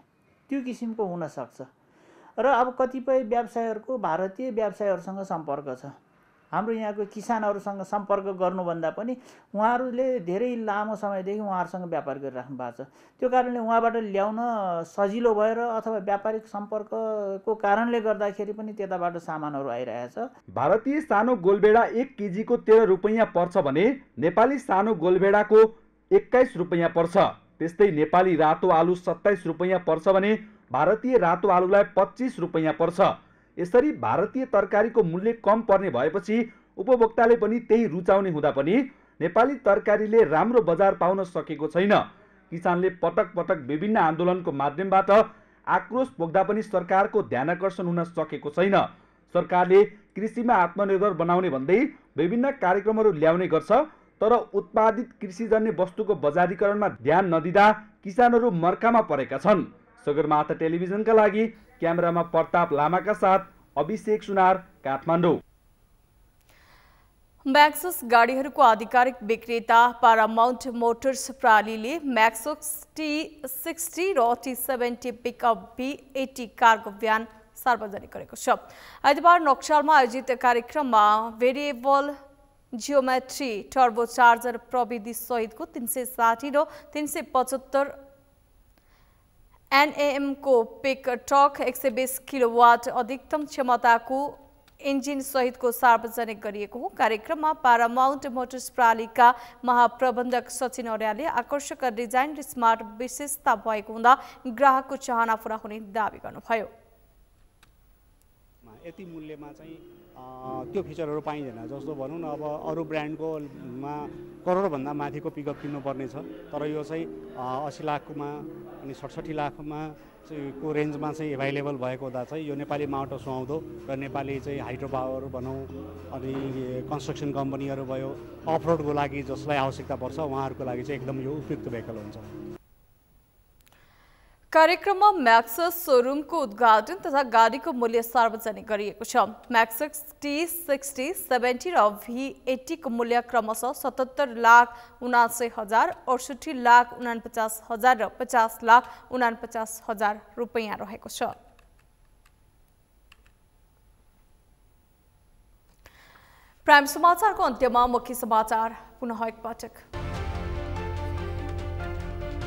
त्यो किसिमको हुन सक्छ। र अब कतिपय व्यवसायहरूको भारतीय व्यवसायहरूसँग सम्पर्क छ, हाम्रो यहाँको किसानहरूसँग सम्पर्क गर्नुभन्दा पनि उहाँहरूले धेरै लामो समयदेखि उहाँहरूसँग व्यापार गरिराख्नु भएको छ। त्यो कारणले उहाँबाट ल्याउन सजिलो भएर अथवा व्यापारिक सम्पर्कको कारणले गर्दाखेरि पनि त्यताबाट सामानहरू आइरहेछ। भारतीय सानो गोलभेडा 1 केजीको 13 रुपैयाँ पर्छ भने नेपाली सानो गोलभेडाको 21 रुपैयाँ पर्छ। त्यस्तै नेपाली रातो आलु 27 रुपैयाँ पर्छ भने भारतीय रातो आलुलाई 25 रुपैयाँ पर्छ। यसरी भारतीय तरकारीको मूल्य कम पर्ने भएपछि उपभोक्ताले पनि त्यही रुचाउने हुँदा पनि नेपाली तरकारीले राम्रो बजार पाउन सकेको छैन। किसानले पटक पटक विभिन्न आन्दोलनको माध्यमबाट आक्रोश पोख्दा पनि सरकारको ध्यानाकर्षण हुन सकेको छैन। सरकारले कृषिमा आत्मनिर्भर बनाउने भन्दै विभिन्न कार्यक्रमहरू ल्याउने गर्छ, तर उत्पादित कृषिजन्य वस्तुको बजारीकरणमा ध्यान नदिँदा किसानहरू मर्कामा परेका छन्। सगरमाथा टेलिभिजनका लागि क्यामेरामा प्रताप लामाका साथ अभिषेक सुनार, काठमाडौँ। मैक्सस गाडीहरूको आधिकारिक विक्रेता पारामाउन्ट मोटर्स प्रणालीले मैक्सस T60 र T70 pickup V80 cargo van सार्वजनिक गरेको छ। आइतबार नक्सालमा आयोजित कार्यक्रममा भेरिएबल जियोमेट्री टर्बोचार्जर प्रविधि सहितको 360 र 375 NAM को पिक ट्रक 120 किलोवाट अधिकतम क्षमताको इन्जिन सहितको सार्वजनिक गरिएको हो। कार्यक्रममा पारामाउन्ट मोटर्स प्रणालीका महाप्रबन्धक सचिन अर्यालले आकर्षक डिजाइन र स्मार्ट विशेषता भएको हुँदा ग्राहकको चाहना पूरा हुने दावी गर्नुभयो। यति मूल्यमा चाहिँ त्यो फिचरहरू पाइँदैन। जस्तो भनौँ न, अब अरू ब्रान्डकोमा करोडभन्दा माथिको पिकअप किन्नुपर्ने छ, तर यो चाहिँ 80 लाखमा अनि 67 लाखमा को रेन्जमा चाहिँ एभाइलेबल भएको हुँदा चाहिँ यो नेपाली माटो सुहाउँदो र नेपाली चाहिँ हाइड्रो पावर भनौँ अनि कन्स्ट्रक्सन कम्पनीहरू भयो, अफरोडको लागि जसलाई आवश्यकता पर्छ उहाँहरूको लागि चाहिँ एकदम यो उपयुक्त भेहिकल हुन्छ। कार्यक्रममा मैक्सस शोरूमको उद्घाटन तथा गाडीको मूल्य सार्वजनिक गरिएको छ। मैक्सस T60, 70 र V80 को मूल्य क्रमशः 77,79,000, 68,49,000 र 50,49,000 रुपैयाँ रहेको छ। प्राइम समाचारको अन्त्यमा मुख्य समाचार पुनः एकपटक।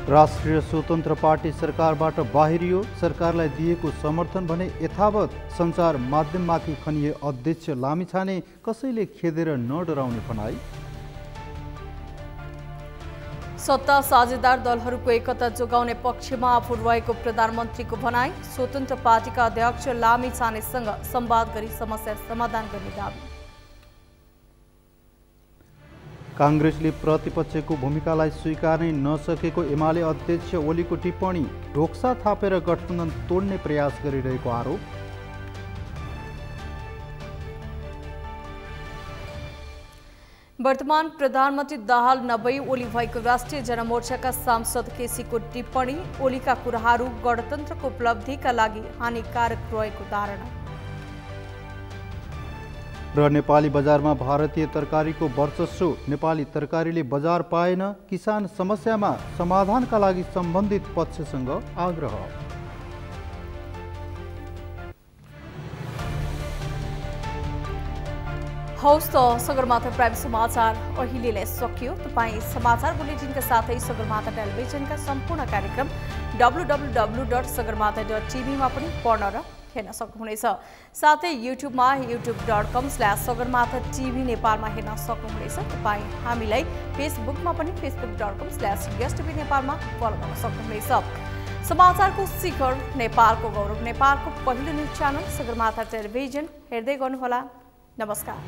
राष्ट्रिय स्वतन्त्र पार्टी सरकारबाट बाहिरियो, सरकारलाई दिएको समर्थन भने यथावत। सञ्चार माध्यममाथि खनिए अध्यक्ष लामिछाने, कसैले खेदेर नडराउने भनाई। सत्ता साझेदार दलहरूको एकता जोगाउने पक्षमा आफू रहेको प्रधानमन्त्रीको भनाई। स्वतन्त्र पार्टीका अध्यक्ष लामिछानेसँग संवाद गरी समस्या समाधान गर्ने दावी। कांग्रेसले प्रतिपक्षको भूमिकालाई स्वीकार्नै नसकेको एमाले अध्यक्ष ओलीको टिप्पणी। ढोक्सा थापेर गठबन्धन तोड्ने प्रयास गरिरहेको आरोप। वर्तमान प्रधानमन्त्री दाहाल नभई ओली भएको राष्ट्रिय जनमोर्चाका सांसद केसीको टिप्पणी। ओलीका कुराहरू गणतन्त्रको उपलब्धिका लागि हानिकारक रहेको धारणा। र नेपाली बजारमा भारतीय तरकारीको वर्चस्व। नेपाली तरकारीले बजार पाएन, किसान समस्यामा समाधानका लागि सम्बन्धित पक्षसँग आग्रह। हौस् त सगरमाथा प्राइम समाचार अहिलेलाई सकियो। तपाईँ समाचार बुलेटिनका साथै सगरमाथा टेलिभिजनका सम्पूर्ण कार्यक्रम www.sagarmatha.tv मा पनि पढ्न र हेर्न सक्नुहुनेछ। साथै युट्युबमा youtube.com/सगरमाथा TV नेपालमा हेर्न सक्नुहुनेछ। तपाईँ हामीलाई फेसबुकमा पनि facebook.com/YesTV नेपालमा फलो गर्न सक्नुहुनेछ। समाचारको शिखर नेपालको गौरव नेपालको पहिलो न्युज च्यानल सगरमाथा टेलिभिजन हेर्दै गर्नुहोला। नमस्कार।